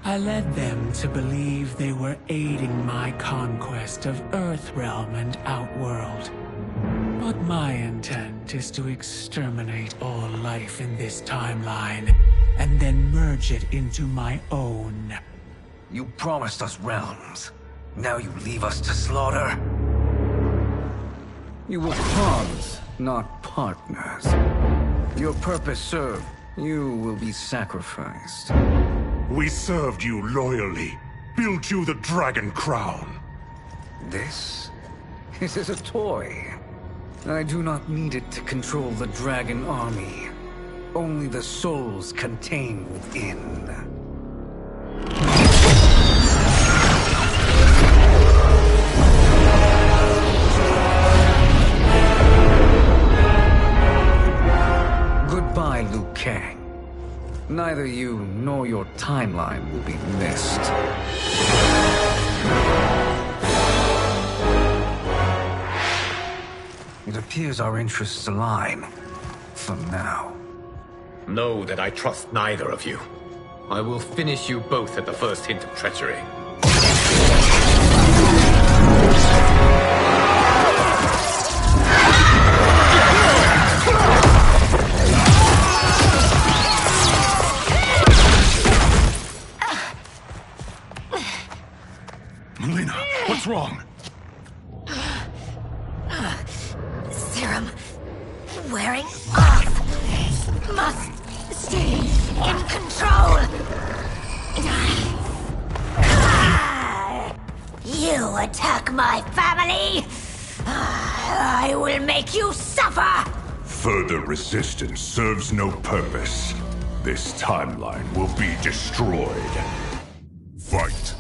I led them to believe they were aiding my conquest of Earthrealm and Outworld. But my intent is to exterminate all life in this timeline, and then merge it into my own. You promised us realms. Now you leave us to slaughter? You were pawns, not partners. Your purpose served. You will be sacrificed. We served you loyally, built you the Dragon Crown. This is a toy. I do not need it to control the Dragon Army. Only the souls contained within. Goodbye, Liu Kang. Neither you nor your timeline will be missed. It appears our interests align. For now. Know that I trust neither of you. I will finish you both at the first hint of treachery. In control! You attack my family! I will make you suffer! Further resistance serves no purpose. This timeline will be destroyed. Fight!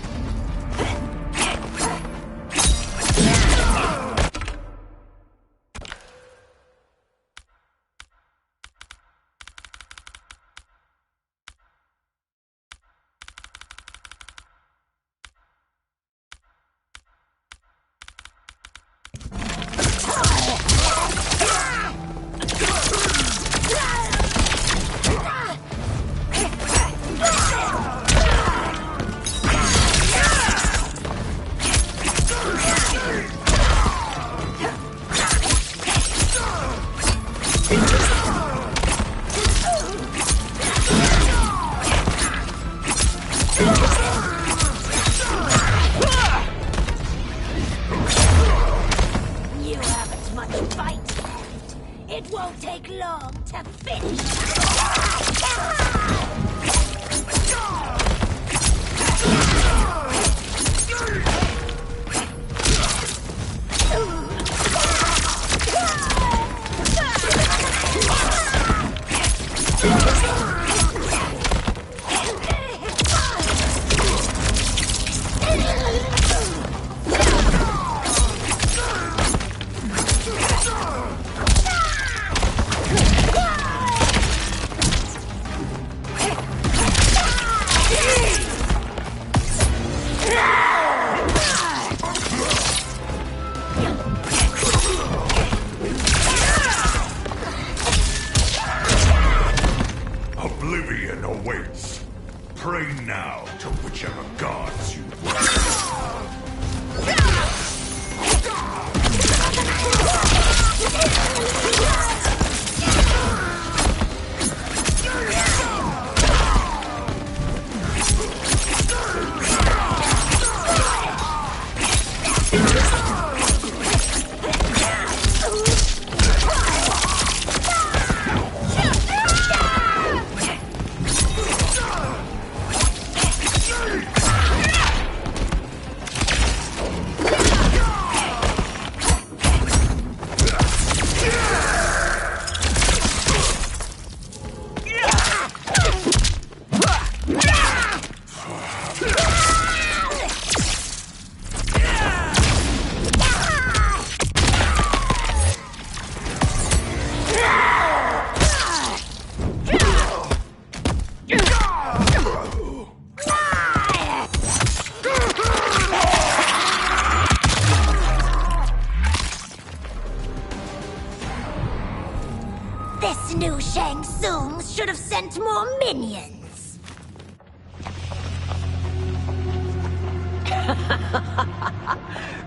This new Shang Tsung should have sent more minions.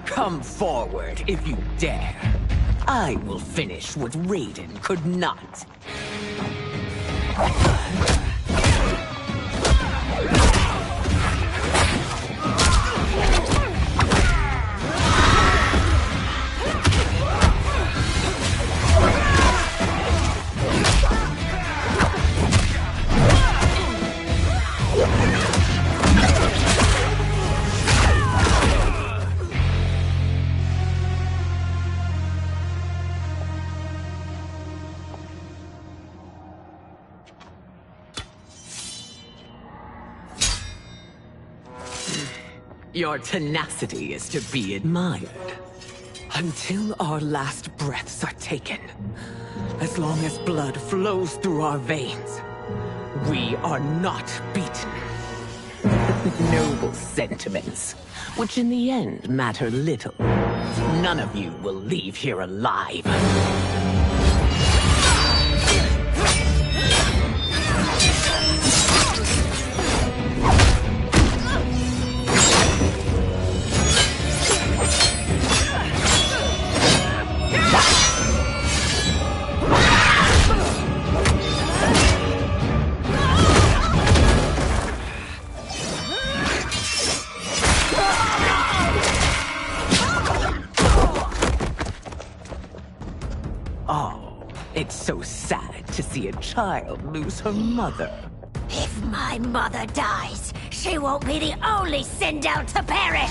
Come forward if you dare. I will finish what Raiden could not. Your tenacity is to be admired. Until our last breaths are taken, as long as blood flows through our veins, we are not beaten. Noble sentiments, which in the end matter little. None of you will leave here alive. Oh, it's so sad to see a child lose her mother. my mother dies, she won't be the only Sindel to perish!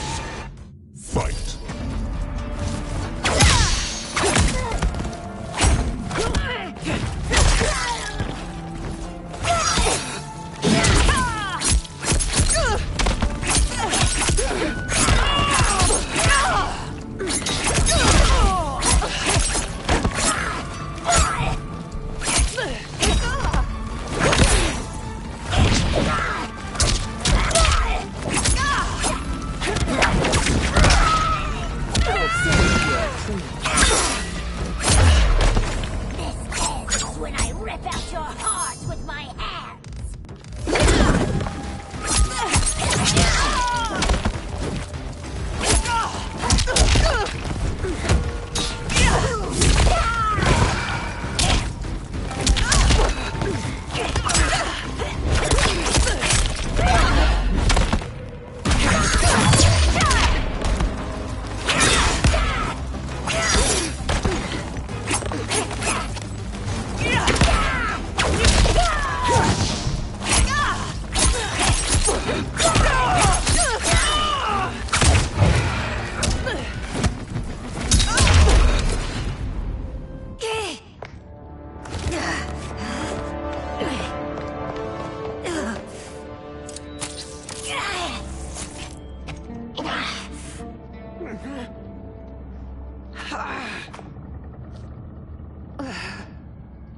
Fight! When I rip out your heart with my hands!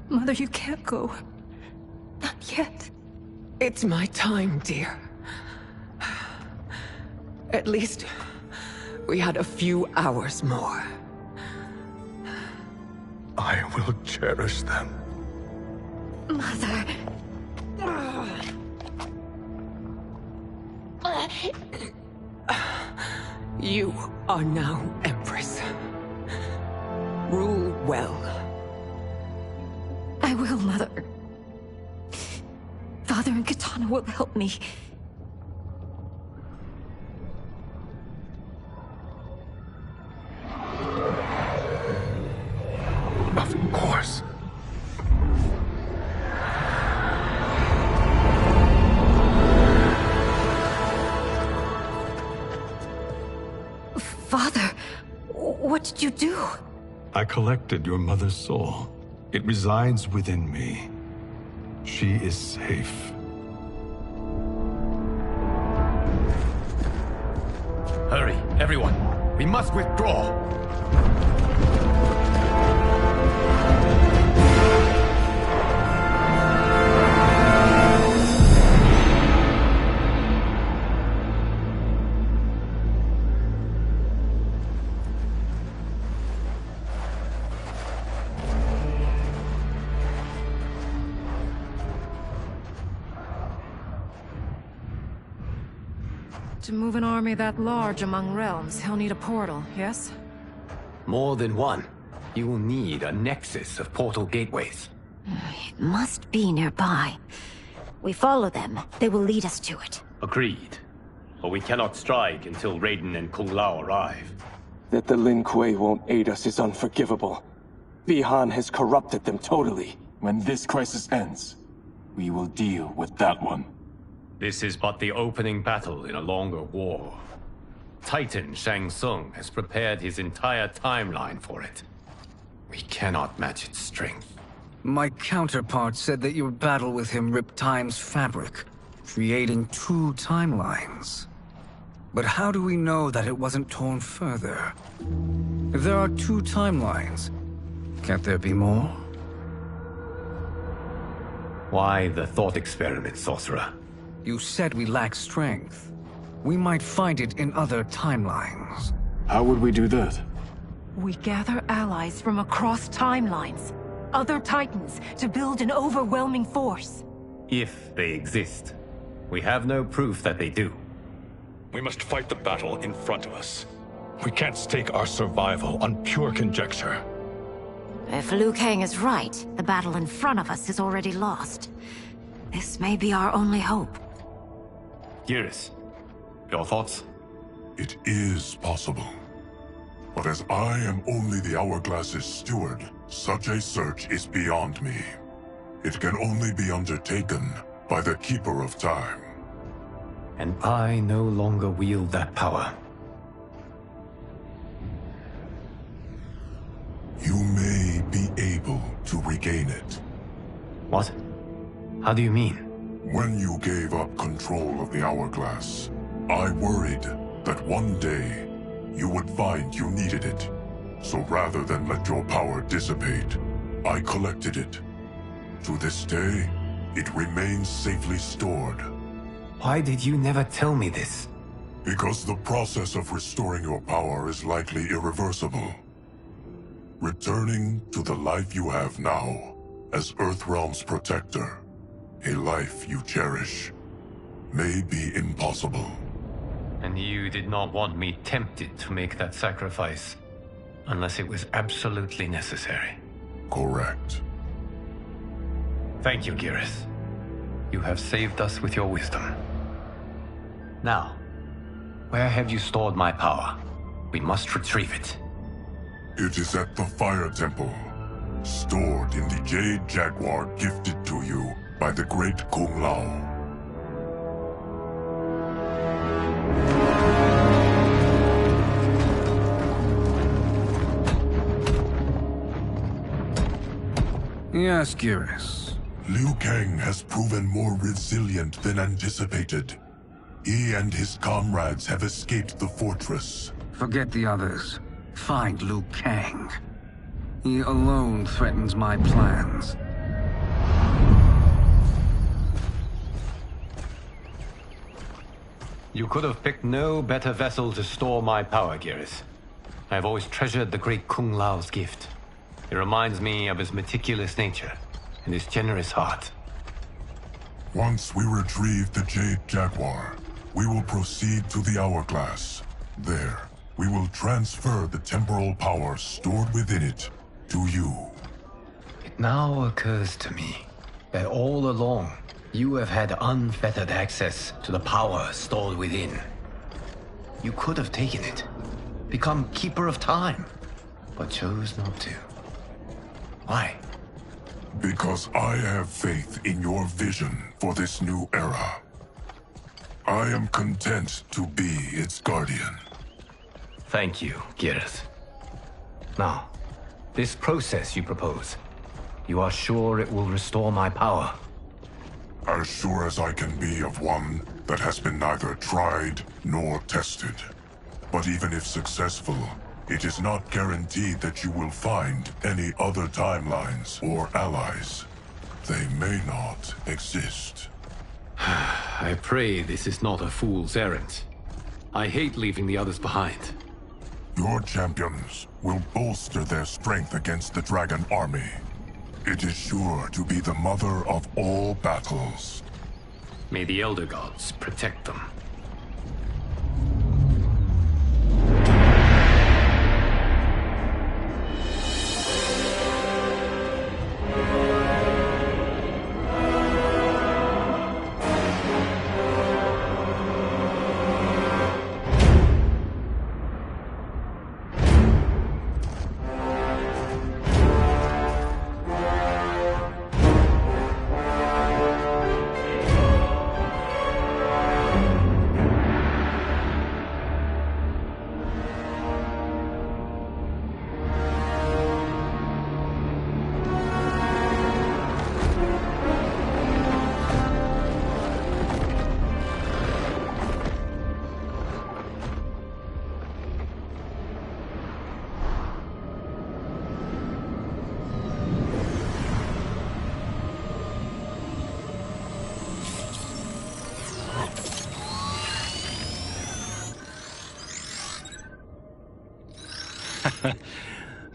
Mother, you can't go. Not yet. It's my time, dear. At least, we had a few hours more. I will cherish them. Mother... You are now Empress. Rule well. I will, Mother. Father and Katana will help me. Of course. Father, what did you do? I collected your mother's soul. It resides within me. She is safe. Hurry, everyone. We must withdraw. To move an army that large among realms, he'll need a portal, yes? More than one. You will need a nexus of portal gateways. It must be nearby. We follow them, they will lead us to it. Agreed. But we cannot strike until Raiden and Kung Lao arrive. That the Lin Kuei won't aid us is unforgivable. Bi-Han has corrupted them totally. When this crisis ends, we will deal with that one. This is but the opening battle in a longer war. Titan Shang Tsung has prepared his entire timeline for it. We cannot match its strength. My counterpart said that your battle with him ripped time's fabric, creating 2 timelines. But how do we know that it wasn't torn further? If there are 2 timelines, can't there be more? Why the thought experiment, Sorcerer? You said we lack strength. We might find it in other timelines. How would we do that? We gather allies from across timelines, other titans, to build an overwhelming force. If they exist. We have no proof that they do. We must fight the battle in front of us. We can't stake our survival on pure conjecture. If Liu Kang is right, the battle in front of us is already lost. This may be our only hope. Geras, your thoughts? It is possible. But as I am only the Hourglass's steward, such a search is beyond me. It can only be undertaken by the Keeper of Time. And I no longer wield that power. You may be able to regain it. What? How do you mean? When you gave up control of the Hourglass, I worried that one day you would find you needed it. So rather than let your power dissipate, I collected it. To this day, it remains safely stored. Why did you never tell me this? Because the process of restoring your power is likely irreversible. Returning to the life you have now, as Earthrealm's protector, a life you cherish, may be impossible. And you did not want me tempted to make that sacrifice, unless it was absolutely necessary. Correct. Thank you, Geras. You have saved us with your wisdom. Now, where have you stored my power? We must retrieve it. It is at the Fire Temple, stored in the Jade Jaguar gifted to you by the great Kung Lao. Yes, Geras. Liu Kang has proven more resilient than anticipated. He and his comrades have escaped the fortress. Forget the others. Find Liu Kang. He alone threatens my plans. You could have picked no better vessel to store my power, Geras. I have always treasured the great Kung Lao's gift. It reminds me of his meticulous nature and his generous heart. Once we retrieve the Jade Jaguar, we will proceed to the Hourglass. There, we will transfer the temporal power stored within it to you. It now occurs to me that all along, you have had unfettered access to the power stored within. You could have taken it, become Keeper of Time, but chose not to. Why? Because I have faith in your vision for this new era. I am content to be its guardian. Thank you, Geras. Now, this process you propose, you are sure it will restore my power? As sure as I can be of one that has been neither tried nor tested. But even if successful, it is not guaranteed that you will find any other timelines or allies. They may not exist. I pray this is not a fool's errand. I hate leaving the others behind. Your champions will bolster their strength against the Dragon Army. It is sure to be the mother of all battles. May the Elder Gods protect them.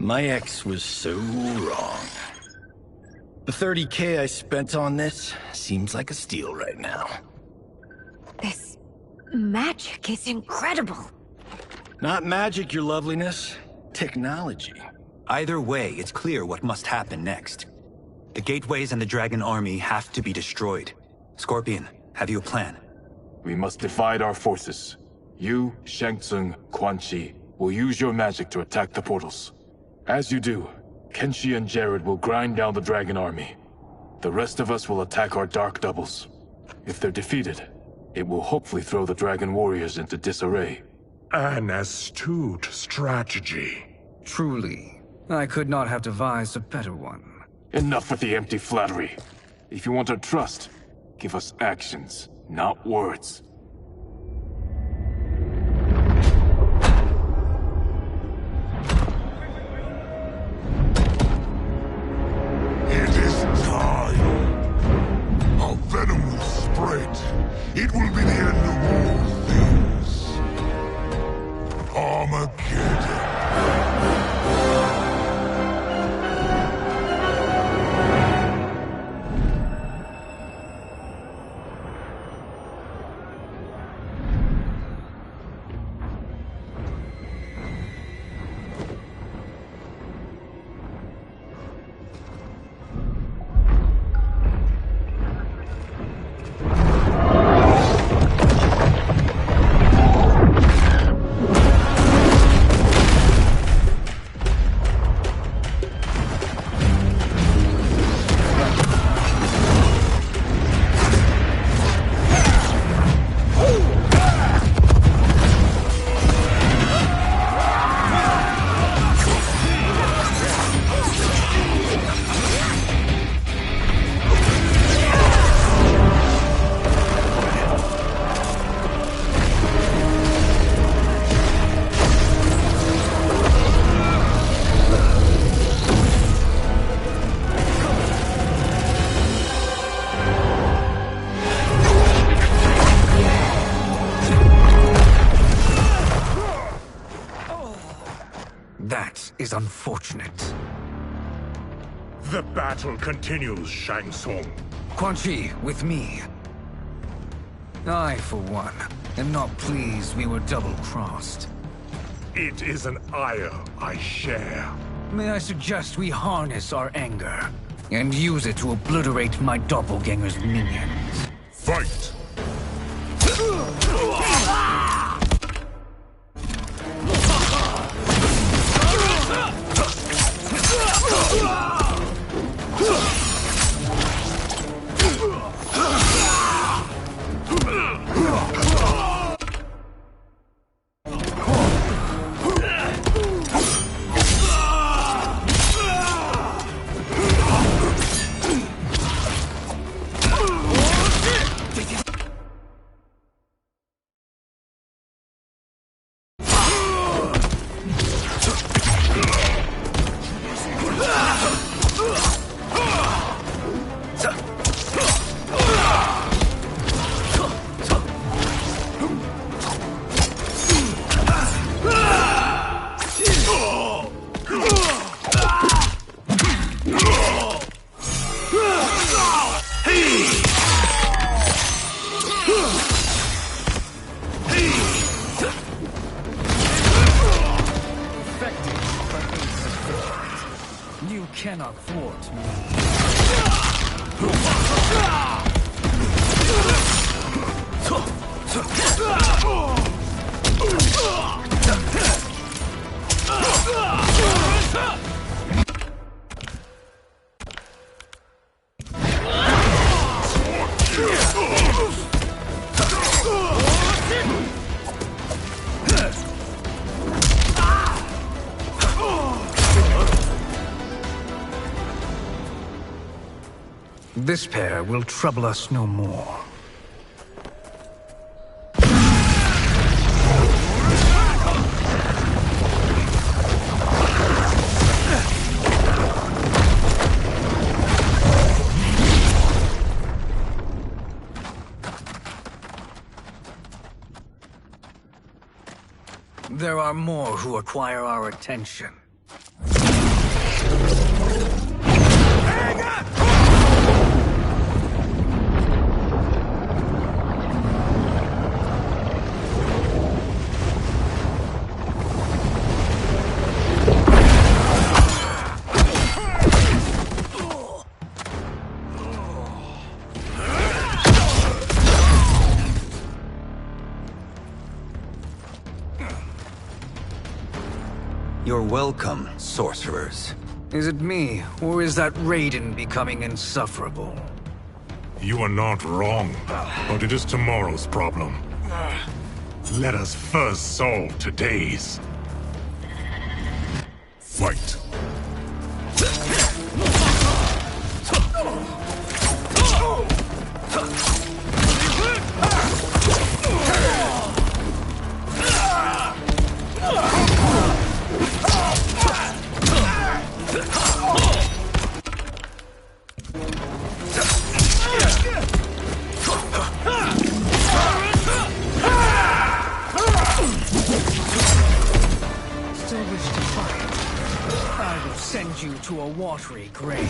My ex was so wrong. The 30K I spent on this seems like a steal right now. This magic is incredible. Not magic, your loveliness. Technology. Either way, it's clear what must happen next. The gateways and the Dragon Army have to be destroyed. Scorpion, have you a plan? We must divide our forces. You, Shang Tsung, Quan Chi, will use your magic to attack the portals. As you do, Kenshi and Jared will grind down the Dragon Army. The rest of us will attack our dark doubles. If they're defeated, it will hopefully throw the Dragon Warriors into disarray. An astute strategy. Truly, I could not have devised a better one. Enough with the empty flattery. If you want our trust, give us actions, not words. It is time. Our venom will spread. It will be the end of all things. Armageddon. That is unfortunate. The battle continues, Shang Tsung. Quan Chi, with me. I, for one, am not pleased we were double-crossed. It is an ire I share. May I suggest we harness our anger and use it to obliterate my doppelganger's minions? Fight! You cannot thwart me. This pair will trouble us no more. There are more who acquire our attention. You're welcome, sorcerers. Is it me, or is that Raiden becoming insufferable? You are not wrong, but it is tomorrow's problem. Let us first solve today's. Fight. Still wish to fight? I will send you to a watery grave.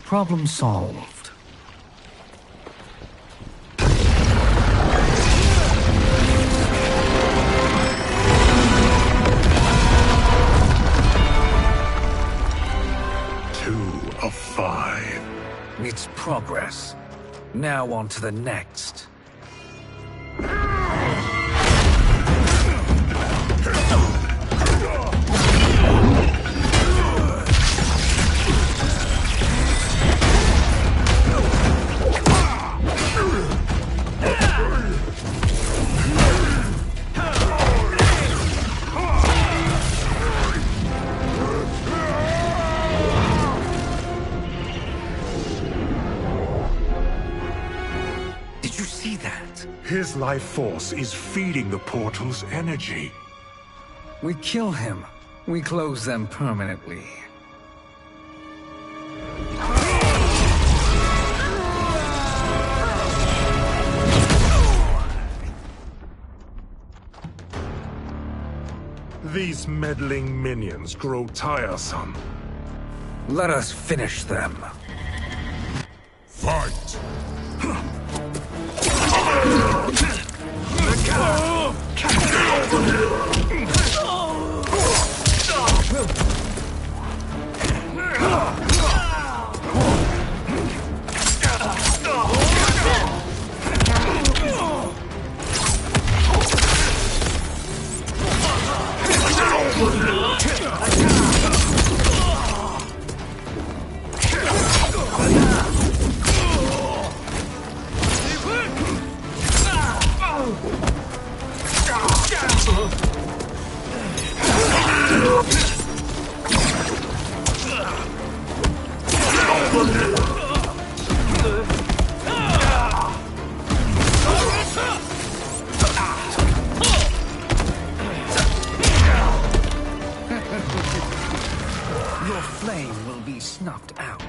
Problem solved. Two of 5. It's progress. Now on to the next. Did you see that? His life force is feeding the portal's energy. We kill him. We close them permanently. These meddling minions grow tiresome. Let us finish them. Fight! Your flame will be snuffed out.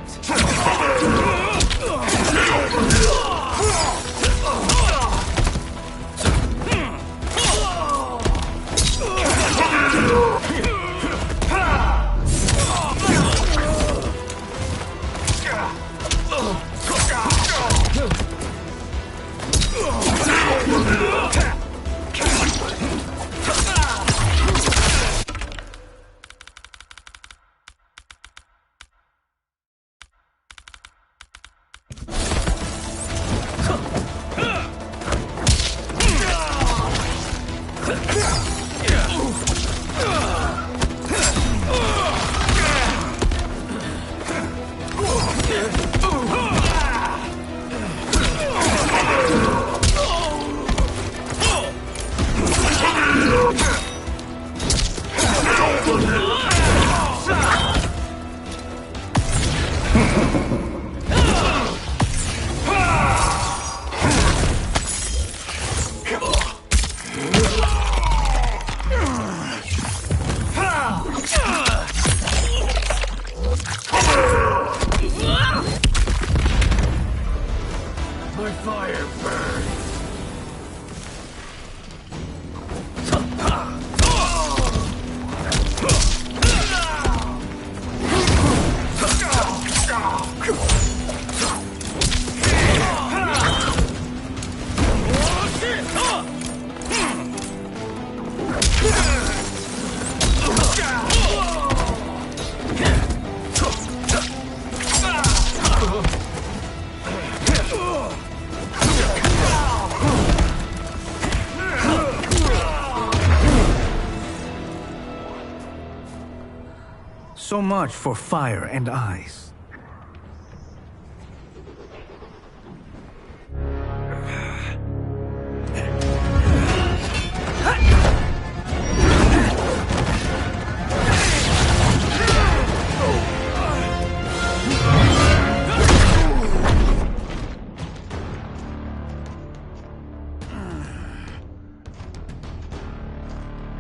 So much for fire and ice.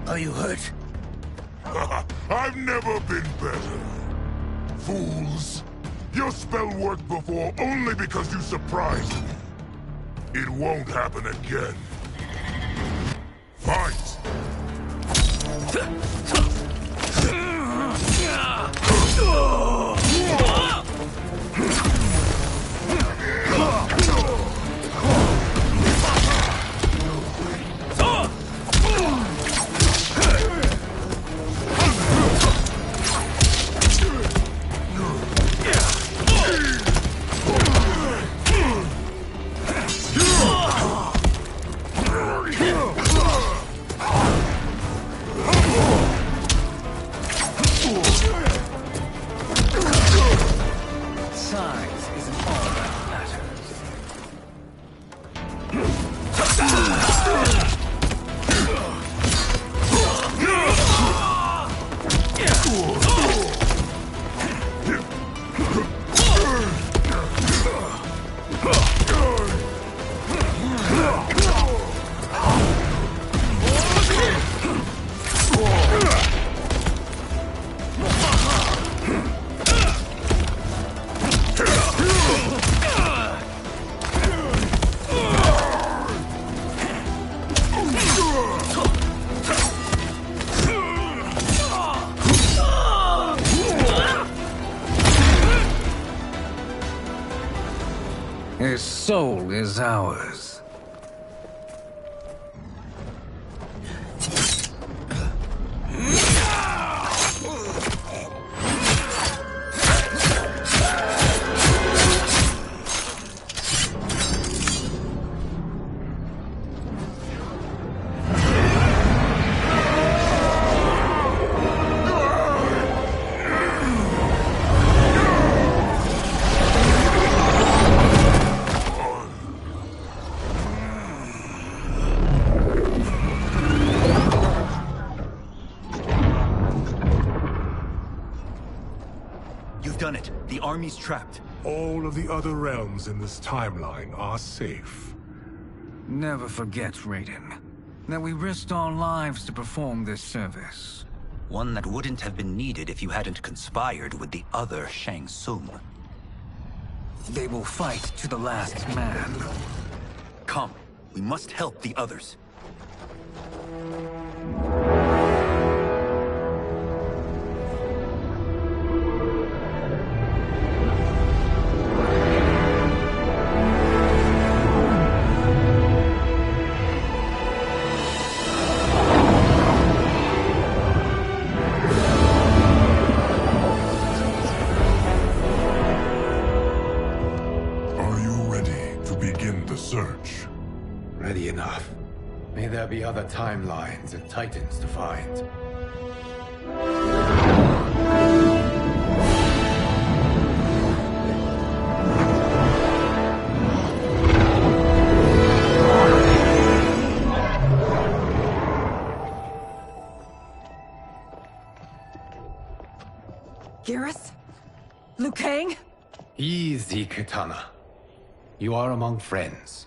Are you hurt? I've never been better. Fools. Your spell worked before only because you surprised me. It won't happen again. Fight! His soul is ours. You've done it. The army's trapped. All of the other realms in this timeline are safe. Never forget, Raiden, that we risked our lives to perform this service. One that wouldn't have been needed if you hadn't conspired with the other Shang Tsung. They will fight to the last man. Come, we must help the others. Search. Ready enough. May there be other timelines and titans to find. Garrus? Liu Kang? Easy, Kitana. You are among friends.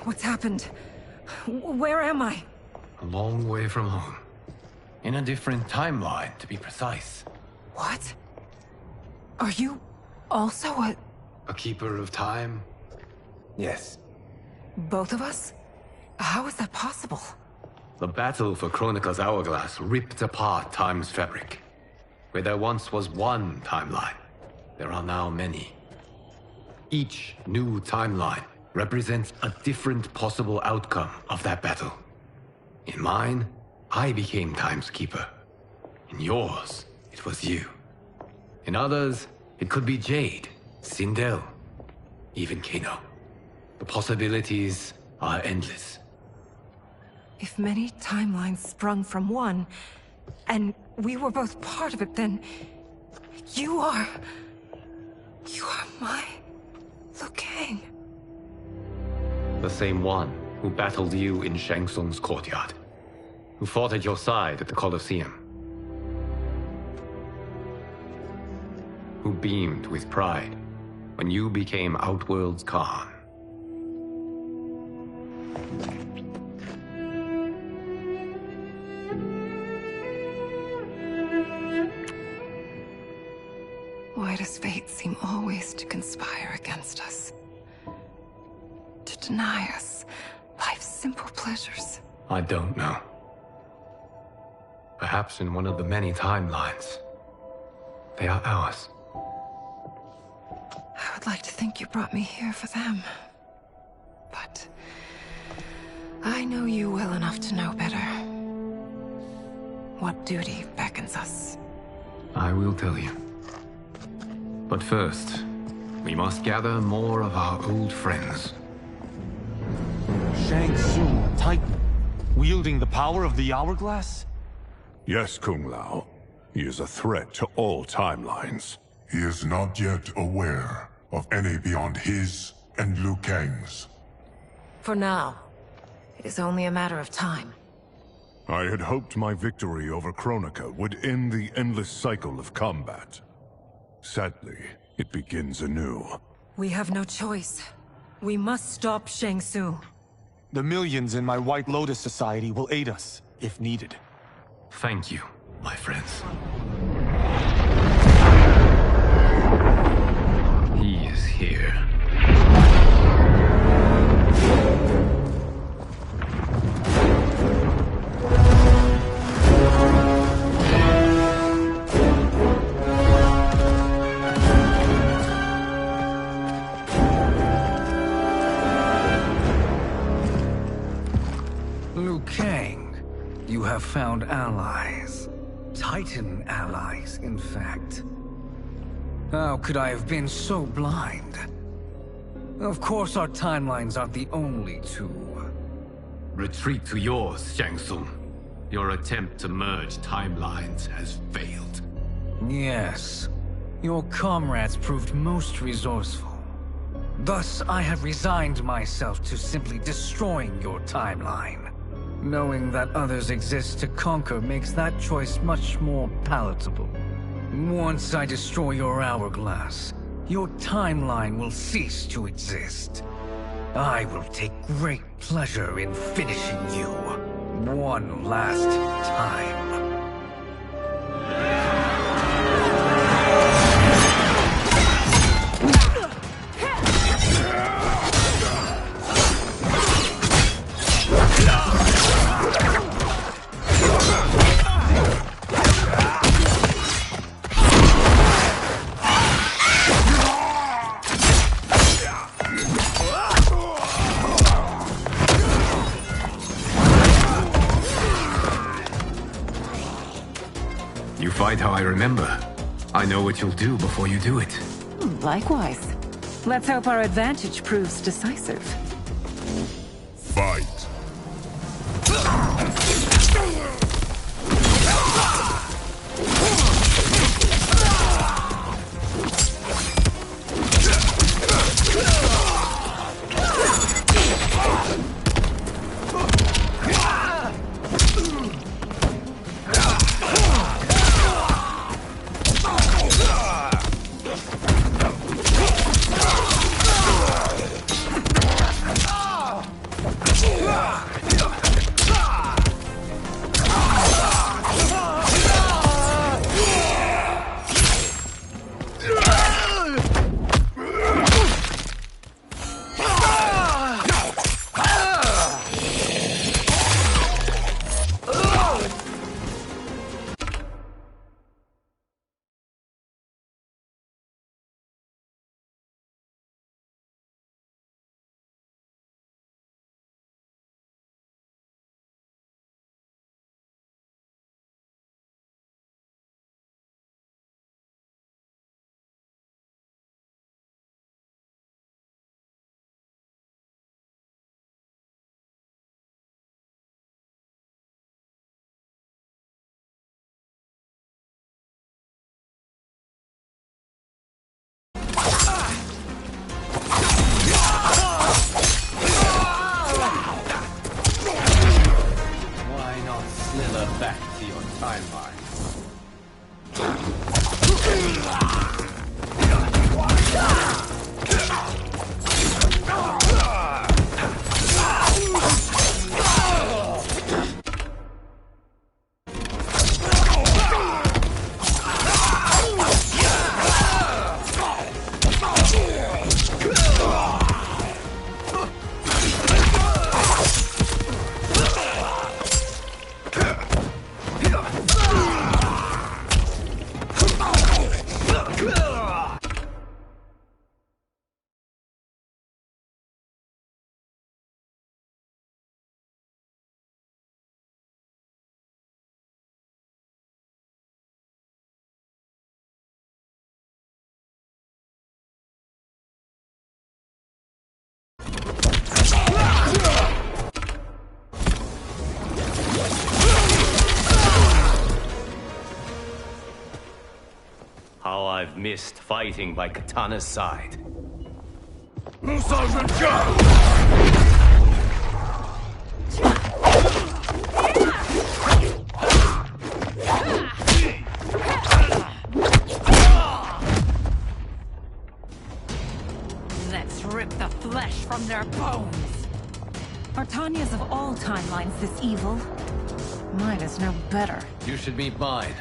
What's happened? Where am I? A long way from home. In a different timeline, to be precise. What? Are you also a keeper of time? Yes. both of us? How is that possible? The battle for Chronica's Hourglass ripped apart time's fabric. Where there once was one timeline, there are now many. Each new timeline represents a different possible outcome of that battle. In mine, I became Time's Keeper. In yours, it was you. In others, it could be Jade, Sindel, even Kano. The possibilities are endless. If many timelines sprung from one, and we were both part of it, then you are my Liu Kang. The same one who battled you in Shang Tsung's courtyard, who fought at your side at the Colosseum, who beamed with pride when you became Outworld's Khan. Why does fate seem always to conspire against us? To deny us life's simple pleasures? I don't know. Perhaps in one of the many timelines, they are ours. I would like to think you brought me here for them. But I know you well enough to know better. What duty beckons us? I will tell you. But first, we must gather more of our old friends. Shang Tsung, Titan, wielding the power of the Hourglass? Yes, Kung Lao. He is a threat to all timelines. He is not yet aware of any beyond his and Liu Kang's. For now, it is only a matter of time. I had hoped my victory over Kronika would end the endless cycle of combat. Sadly, it begins anew. We have no choice. We must stop Shang Tsung. The millions in my White Lotus Society will aid us, if needed. Thank you, my friends. He is here. Liu Kang, you have found allies. Titan allies, in fact. How could I have been so blind? Of course our timelines aren't the only two. Retreat to yours, Shang Tsung. Your attempt to merge timelines has failed. Yes. Your comrades proved most resourceful. Thus, I have resigned myself to simply destroying your timeline. Knowing that others exist to conquer makes that choice much more palatable. Once I destroy your hourglass, your timeline will cease to exist. I will take great pleasure in finishing you one last time. You fight how I remember. I know what you'll do before you do it. Likewise. Let's hope our advantage proves decisive. Fight. timeline. How I've missed fighting by Katana's side. Sergeant Joe! Let's rip the flesh from their bones. Are Tanya's of all timelines this evil? Mine is no better. You should meet mine.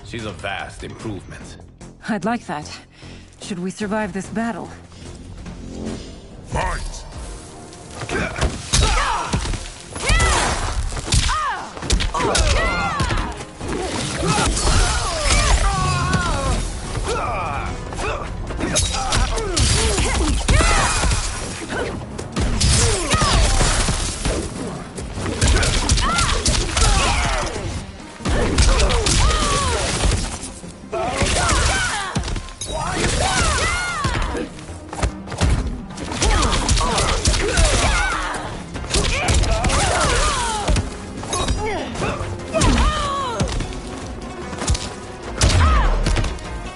She's a vast improvement. I'd like that. Should we survive this battle? Fight!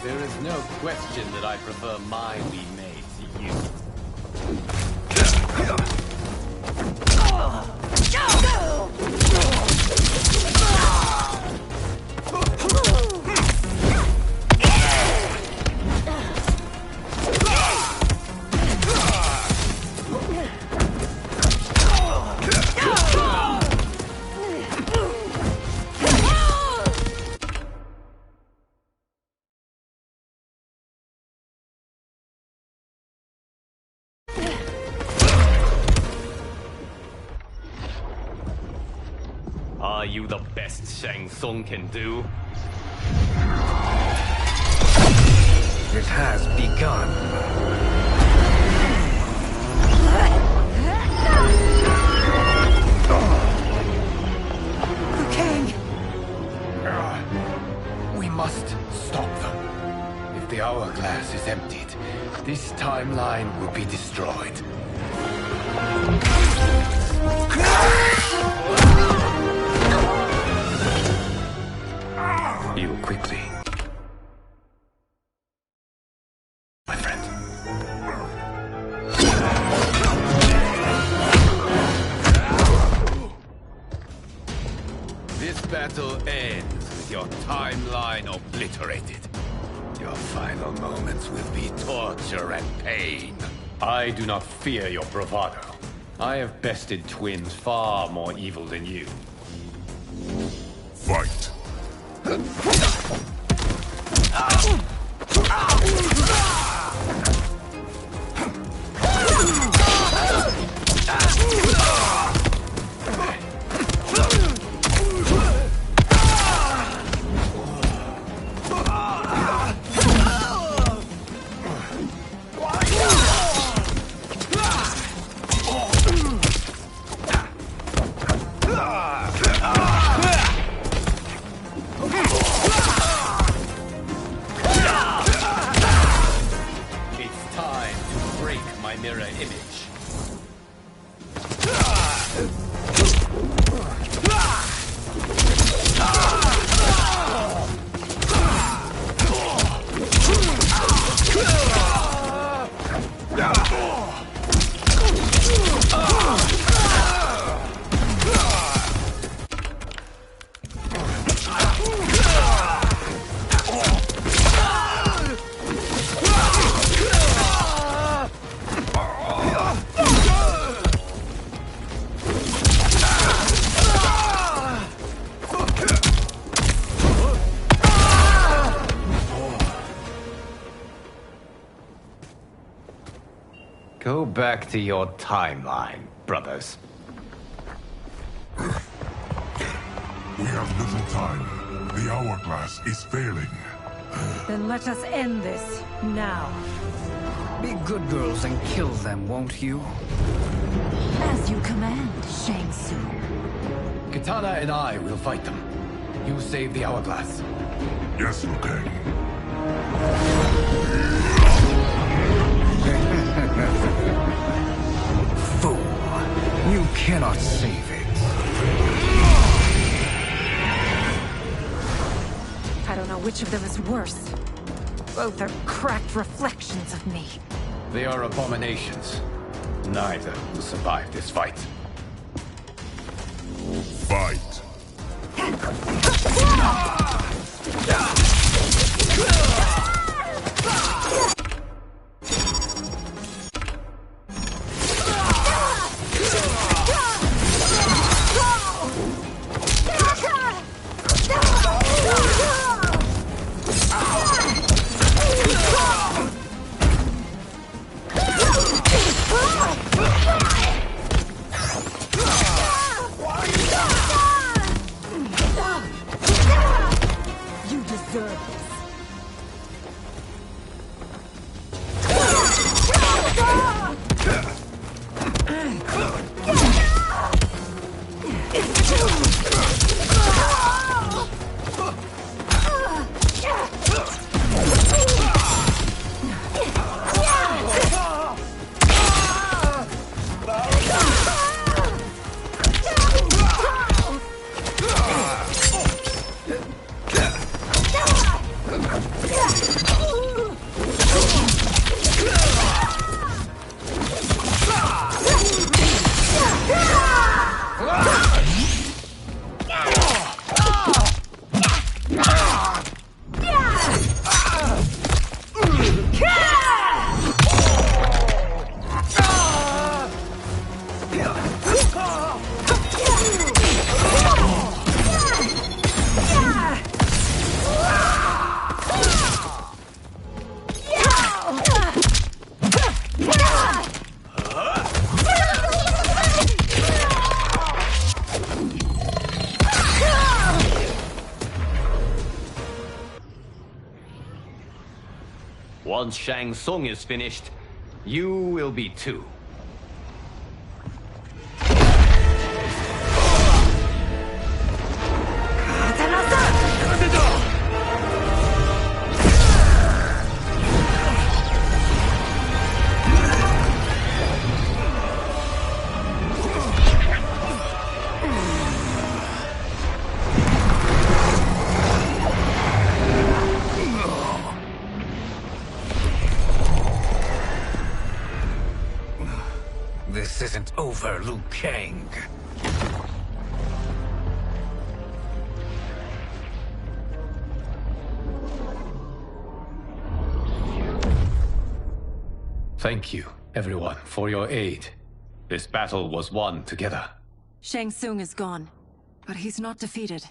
There is no question that I prefer my remade to you. Are you the best Shang Tsung can do? It has begun. The king! We must stop them. If the hourglass is emptied, this timeline will be destroyed. You quickly, my friend. This battle ends with your timeline obliterated. Your final moments will be torture and pain. I do not fear your bravado. I have bested twins far more evil than you. Fight! Go back to your timeline, brothers. We have little time. The hourglass is failing. Then let us end this, now. Be good girls and kill them, won't you? As you command, Shang Tsung. Katana and I will fight them. You save the hourglass. Yes, Liu Kang. Fool. You cannot save it. I don't know which of them is worse. Both are cracked reflections of me. They are abominations. Neither will survive this fight. Fight. You deserve this. Once Shang Tsung is finished, you will be too. This isn't over, Liu Kang. Thank you, everyone, for your aid. This battle was won together. Shang Tsung is gone, but he's not defeated.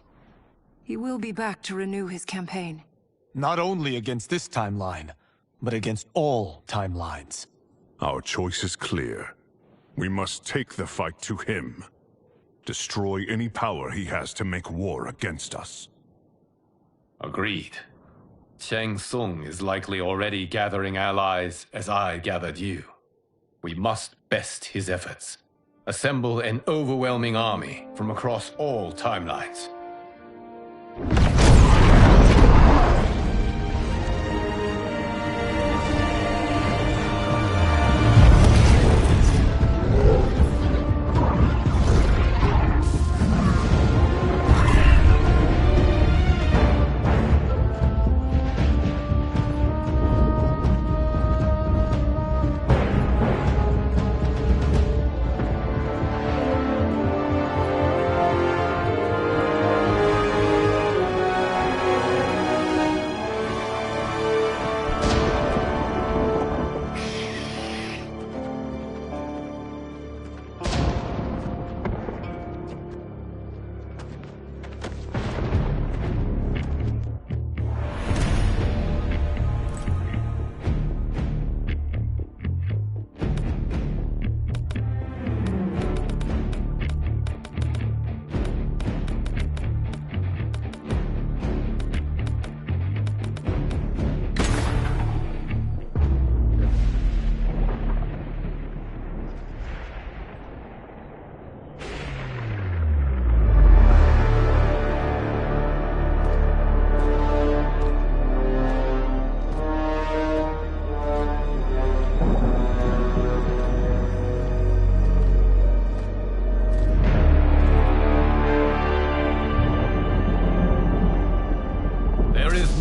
He will be back to renew his campaign. Not only against this timeline, but against all timelines. Our choice is clear. We must take the fight to him. Destroy any power he has to make war against us. Agreed. Shang Tsung is likely already gathering allies as I gathered you. We must best his efforts. Assemble an overwhelming army from across all timelines.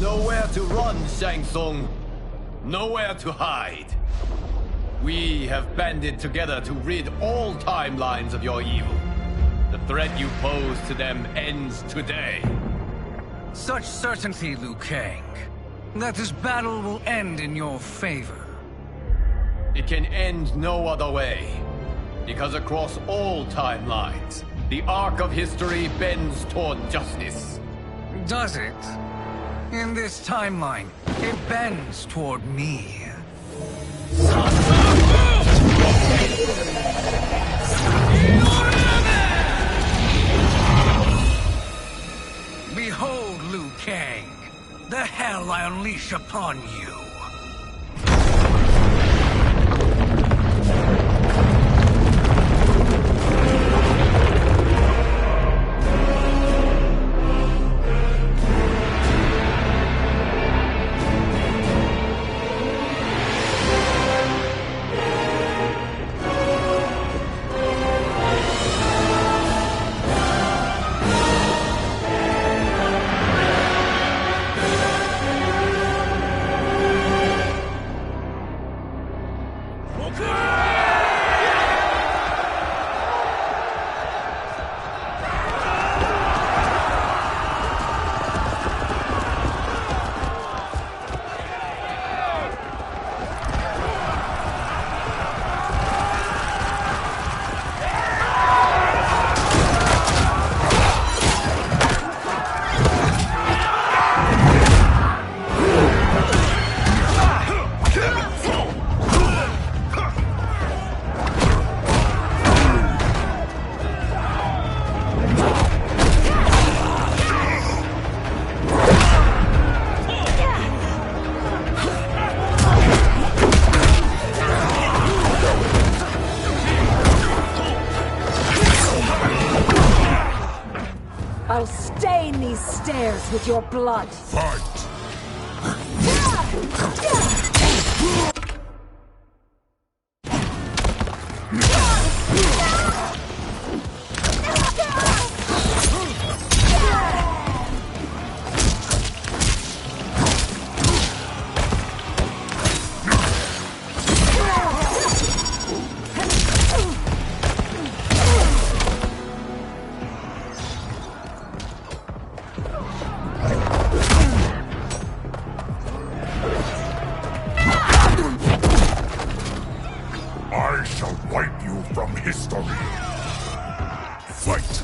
nowhere to run, Shang Tsung. Nowhere to hide. We have banded together to rid all timelines of your evil. The threat you pose to them ends today. Such certainty, Liu Kang, that this battle will end in your favor. It can end no other way. Because across all timelines, the arc of history bends toward justice. Does it? In this timeline, it bends toward me. Behold, Liu Kang, the hell I unleash upon you. I'll stain these stairs with your blood. Fight! I shall wipe you from history. Fight!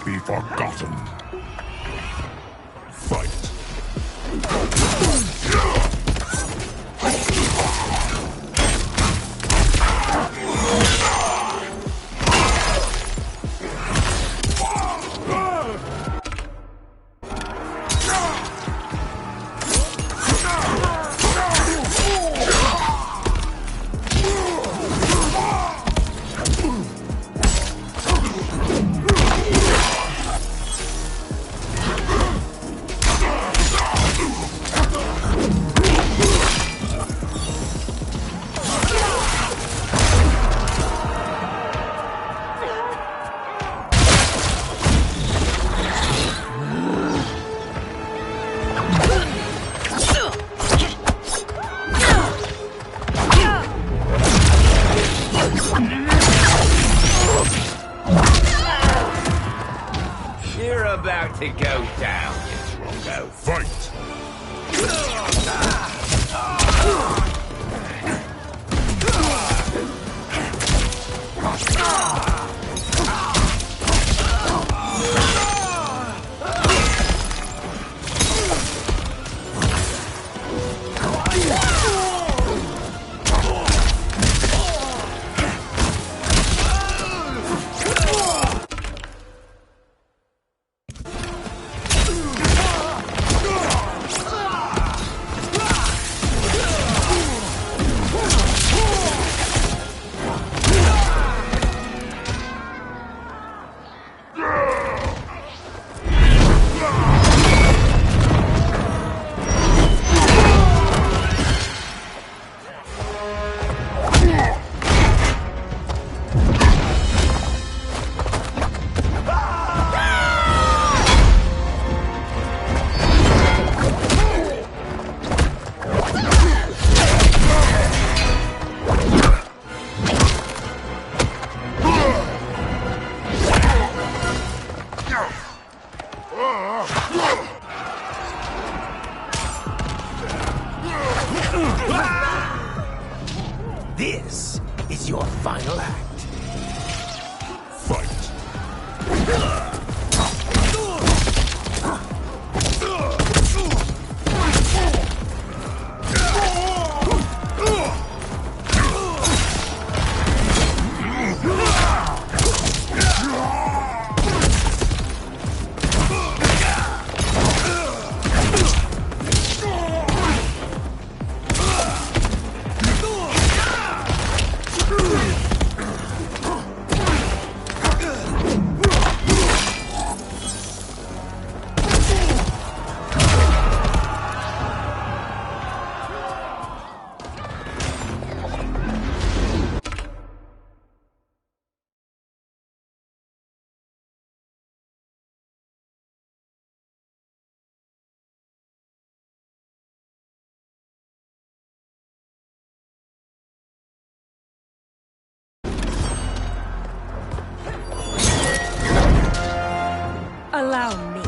Be forgotten. Fight. You're about to go down, you Drongo. Fight! This is your final act. Fight. Allow me.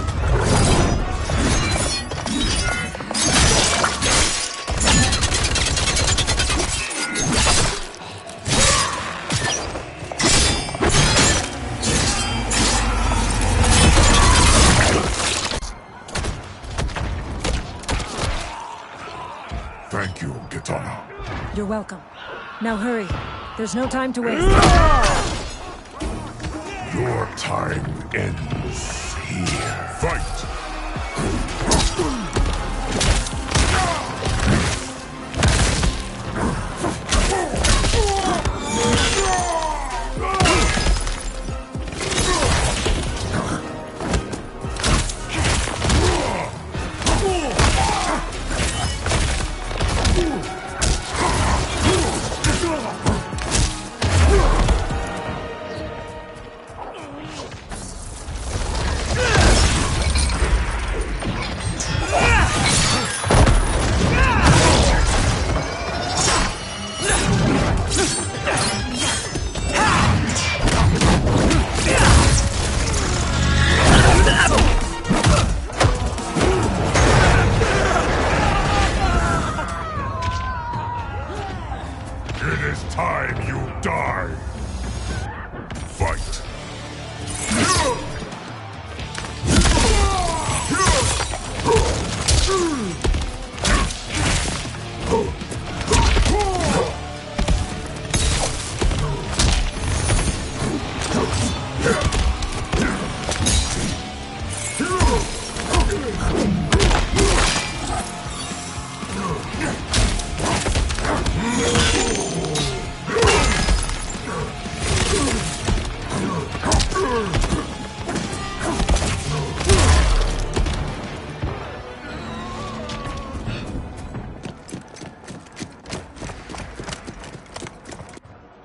Thank you, Kitana. You're welcome. Now hurry. There's no time to waste. Your time ends here. Fight! It is time you die. Fight.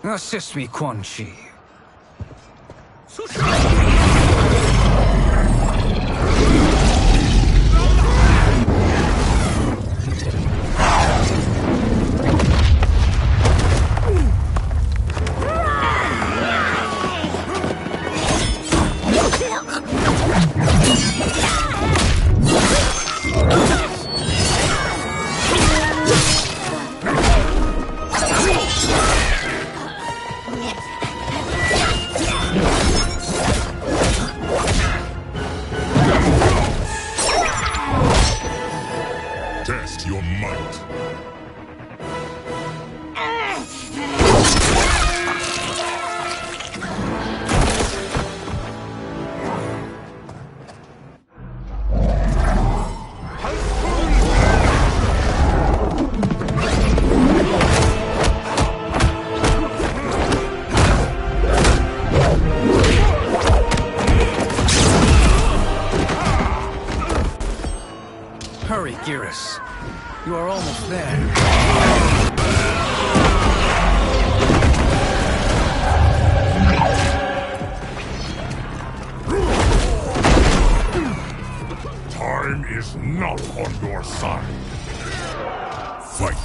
Assist me, Quan Chi. Test your might. Hurry, Geras. You are almost there. Time is not on your side. Fight.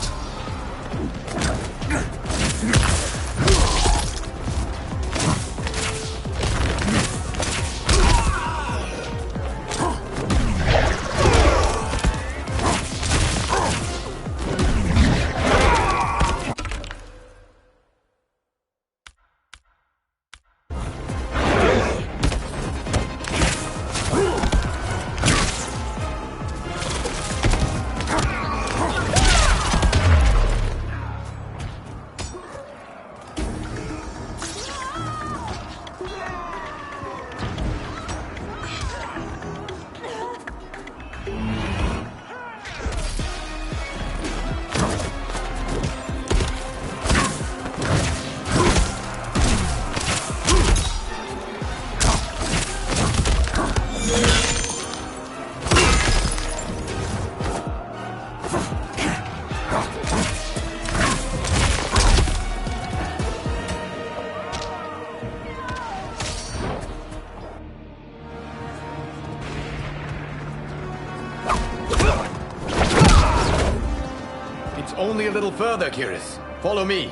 It's only a little further, Kiris. Follow me.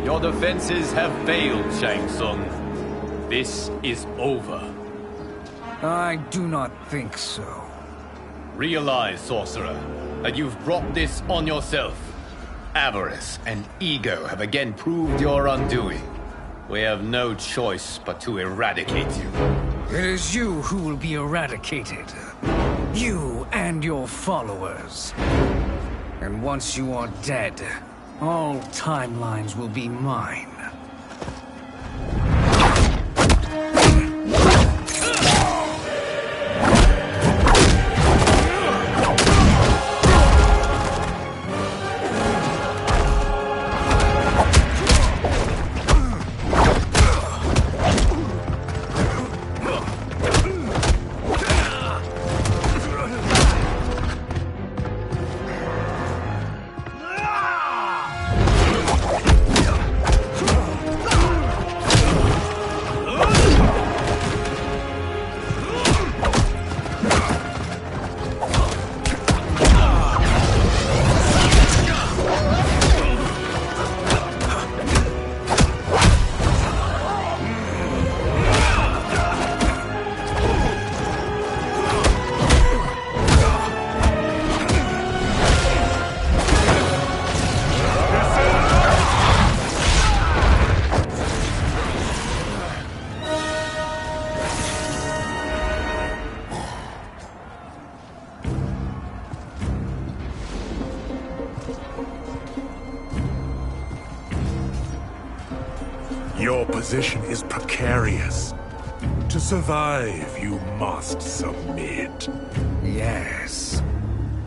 Your defenses have failed, Shang Tsung. This is over. I do not think so. Realize, sorcerer, that you've brought this on yourself. Avarice and ego have again proved your undoing. We have no choice but to eradicate you. It is you who will be eradicated. You and your followers. And once you are dead, all timelines will be mine. Your position is precarious. To survive, you must submit. Yes.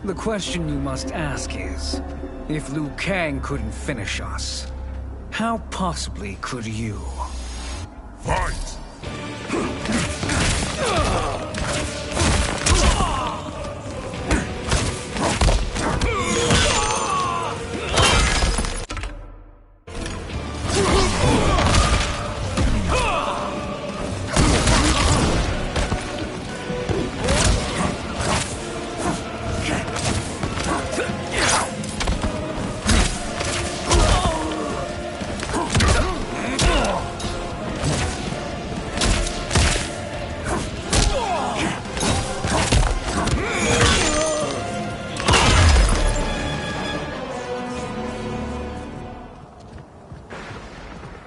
The question you must ask is, if Liu Kang couldn't finish us, how possibly could you? Fight!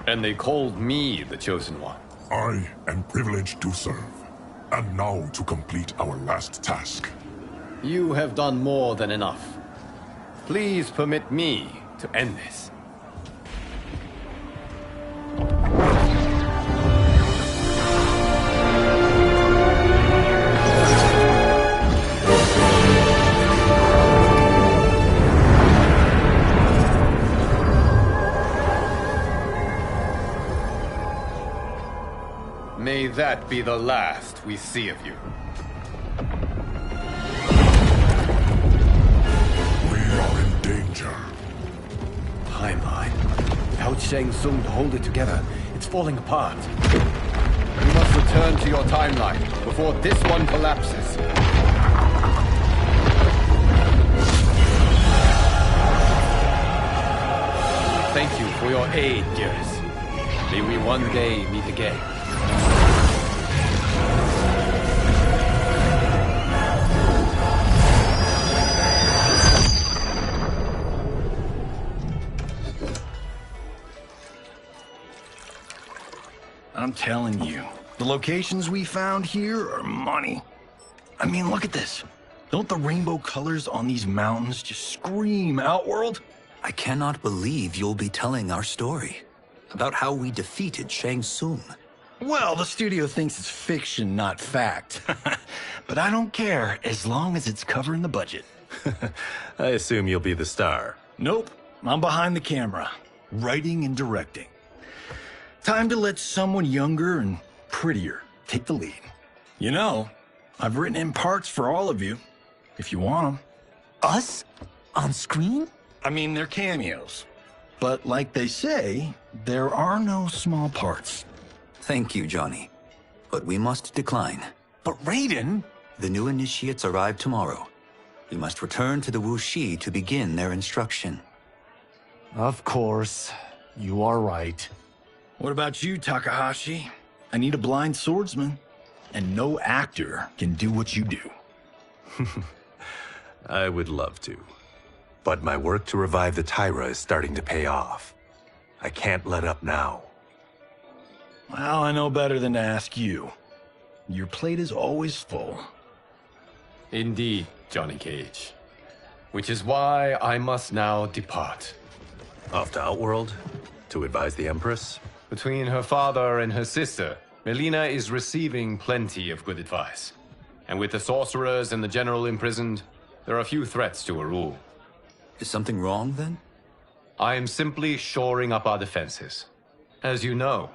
And they called me the Chosen One. I am privileged to serve. And now to complete our last task. You have done more than enough. Please permit me to end this. May that be the last we see of you. We are in danger. Timeline. Without Shang Tsung to hold it together, it's falling apart. You must return to your timeline before this one collapses. Thank you for your aid, dearest. May we one day meet again. I'm telling you, the locations we found here are money. I mean, look at this. Don't the rainbow colors on these mountains just scream Outworld? I cannot believe you'll be telling our story about how we defeated Shang Tsung. Well, the studio thinks it's fiction, not fact. But I don't care, as long as it's covering the budget. I assume you'll be the star. Nope, I'm behind the camera, writing and directing. Time to let someone younger and prettier take the lead. You know, I've written in parts for all of you, if you want them. Us? On screen? I mean, they're cameos. But like they say, there are no small parts. Thank you, Johnny. But we must decline. But Raiden... The new initiates arrive tomorrow. We must return to the Wuxi to begin their instruction. Of course. You are right. What about you, Takahashi? I need a blind swordsman. And no actor can do what you do. I would love to. But my work to revive the Tyra is starting to pay off. I can't let up now. Well, I know better than to ask you. Your plate is always full. Indeed, Johnny Cage. Which is why I must now depart. Off to Outworld? To advise the Empress? Between her father and her sister, Melina is receiving plenty of good advice. And with the sorcerers and the general imprisoned, there are few threats to her rule. Is something wrong, then? I am simply shoring up our defenses. As you know,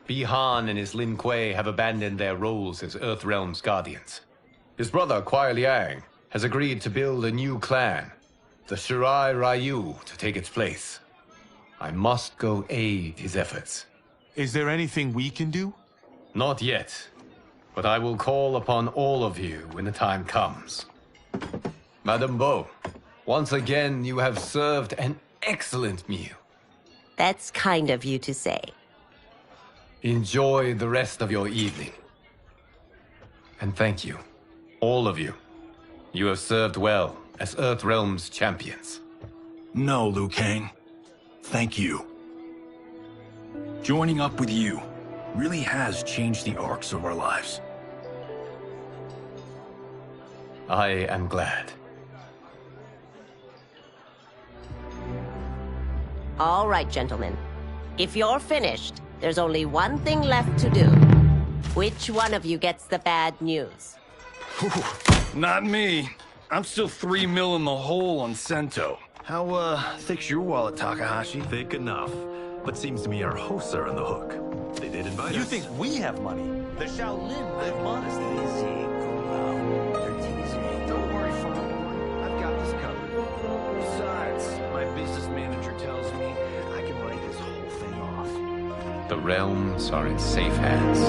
Bi-Han and his Lin Kuei have abandoned their roles as Earthrealm's guardians. His brother, Kuai Liang, has agreed to build a new clan, the Shirai Ryu, to take its place. I must go aid his efforts. Is there anything we can do? Not yet, but I will call upon all of you when the time comes. Madame Bo, once again you have served an excellent meal. That's kind of you to say. Enjoy the rest of your evening. And thank you, all of you. You have served well as Earthrealm's champions. No, Liu Kang. Thank you. Joining up with you really has changed the arcs of our lives. I am glad. All right, gentlemen. If you're finished, there's only one thing left to do. Which one of you gets the bad news? Not me. I'm still 3 mil in the hole on Sento. How, thick's your wallet, Takahashi? Thick enough. But seems to me our hosts are on the hook. They did invite us. You think we have money? The Shaolin live modestly. They're teasing. Don't worry, Father. I've got this covered. Besides, my business manager tells me I can write this whole thing off. The realms are in safe hands.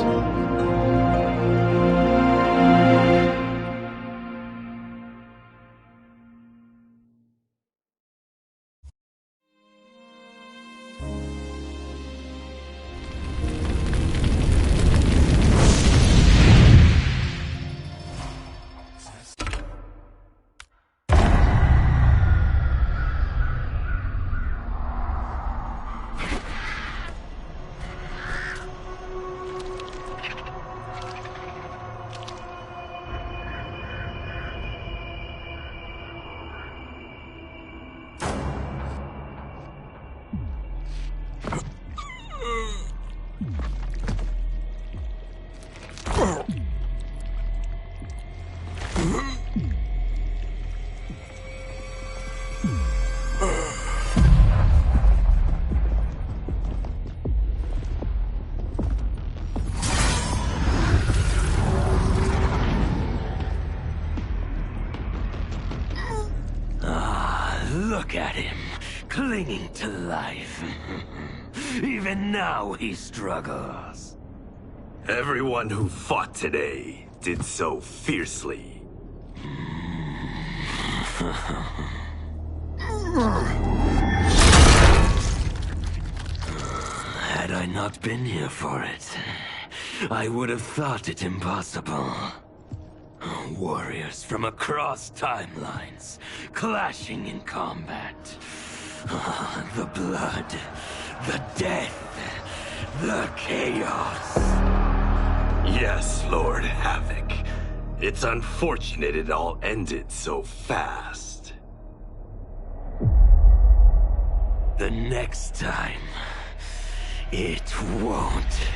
Look at him, clinging to life. Even now he struggles. Everyone who fought today did so fiercely. Had I not been here for it, I would have thought it impossible. Warriors from across timelines, clashing in combat. The blood, the death, the chaos. Yes, Lord Havoc. It's unfortunate it all ended so fast. The next time, it won't.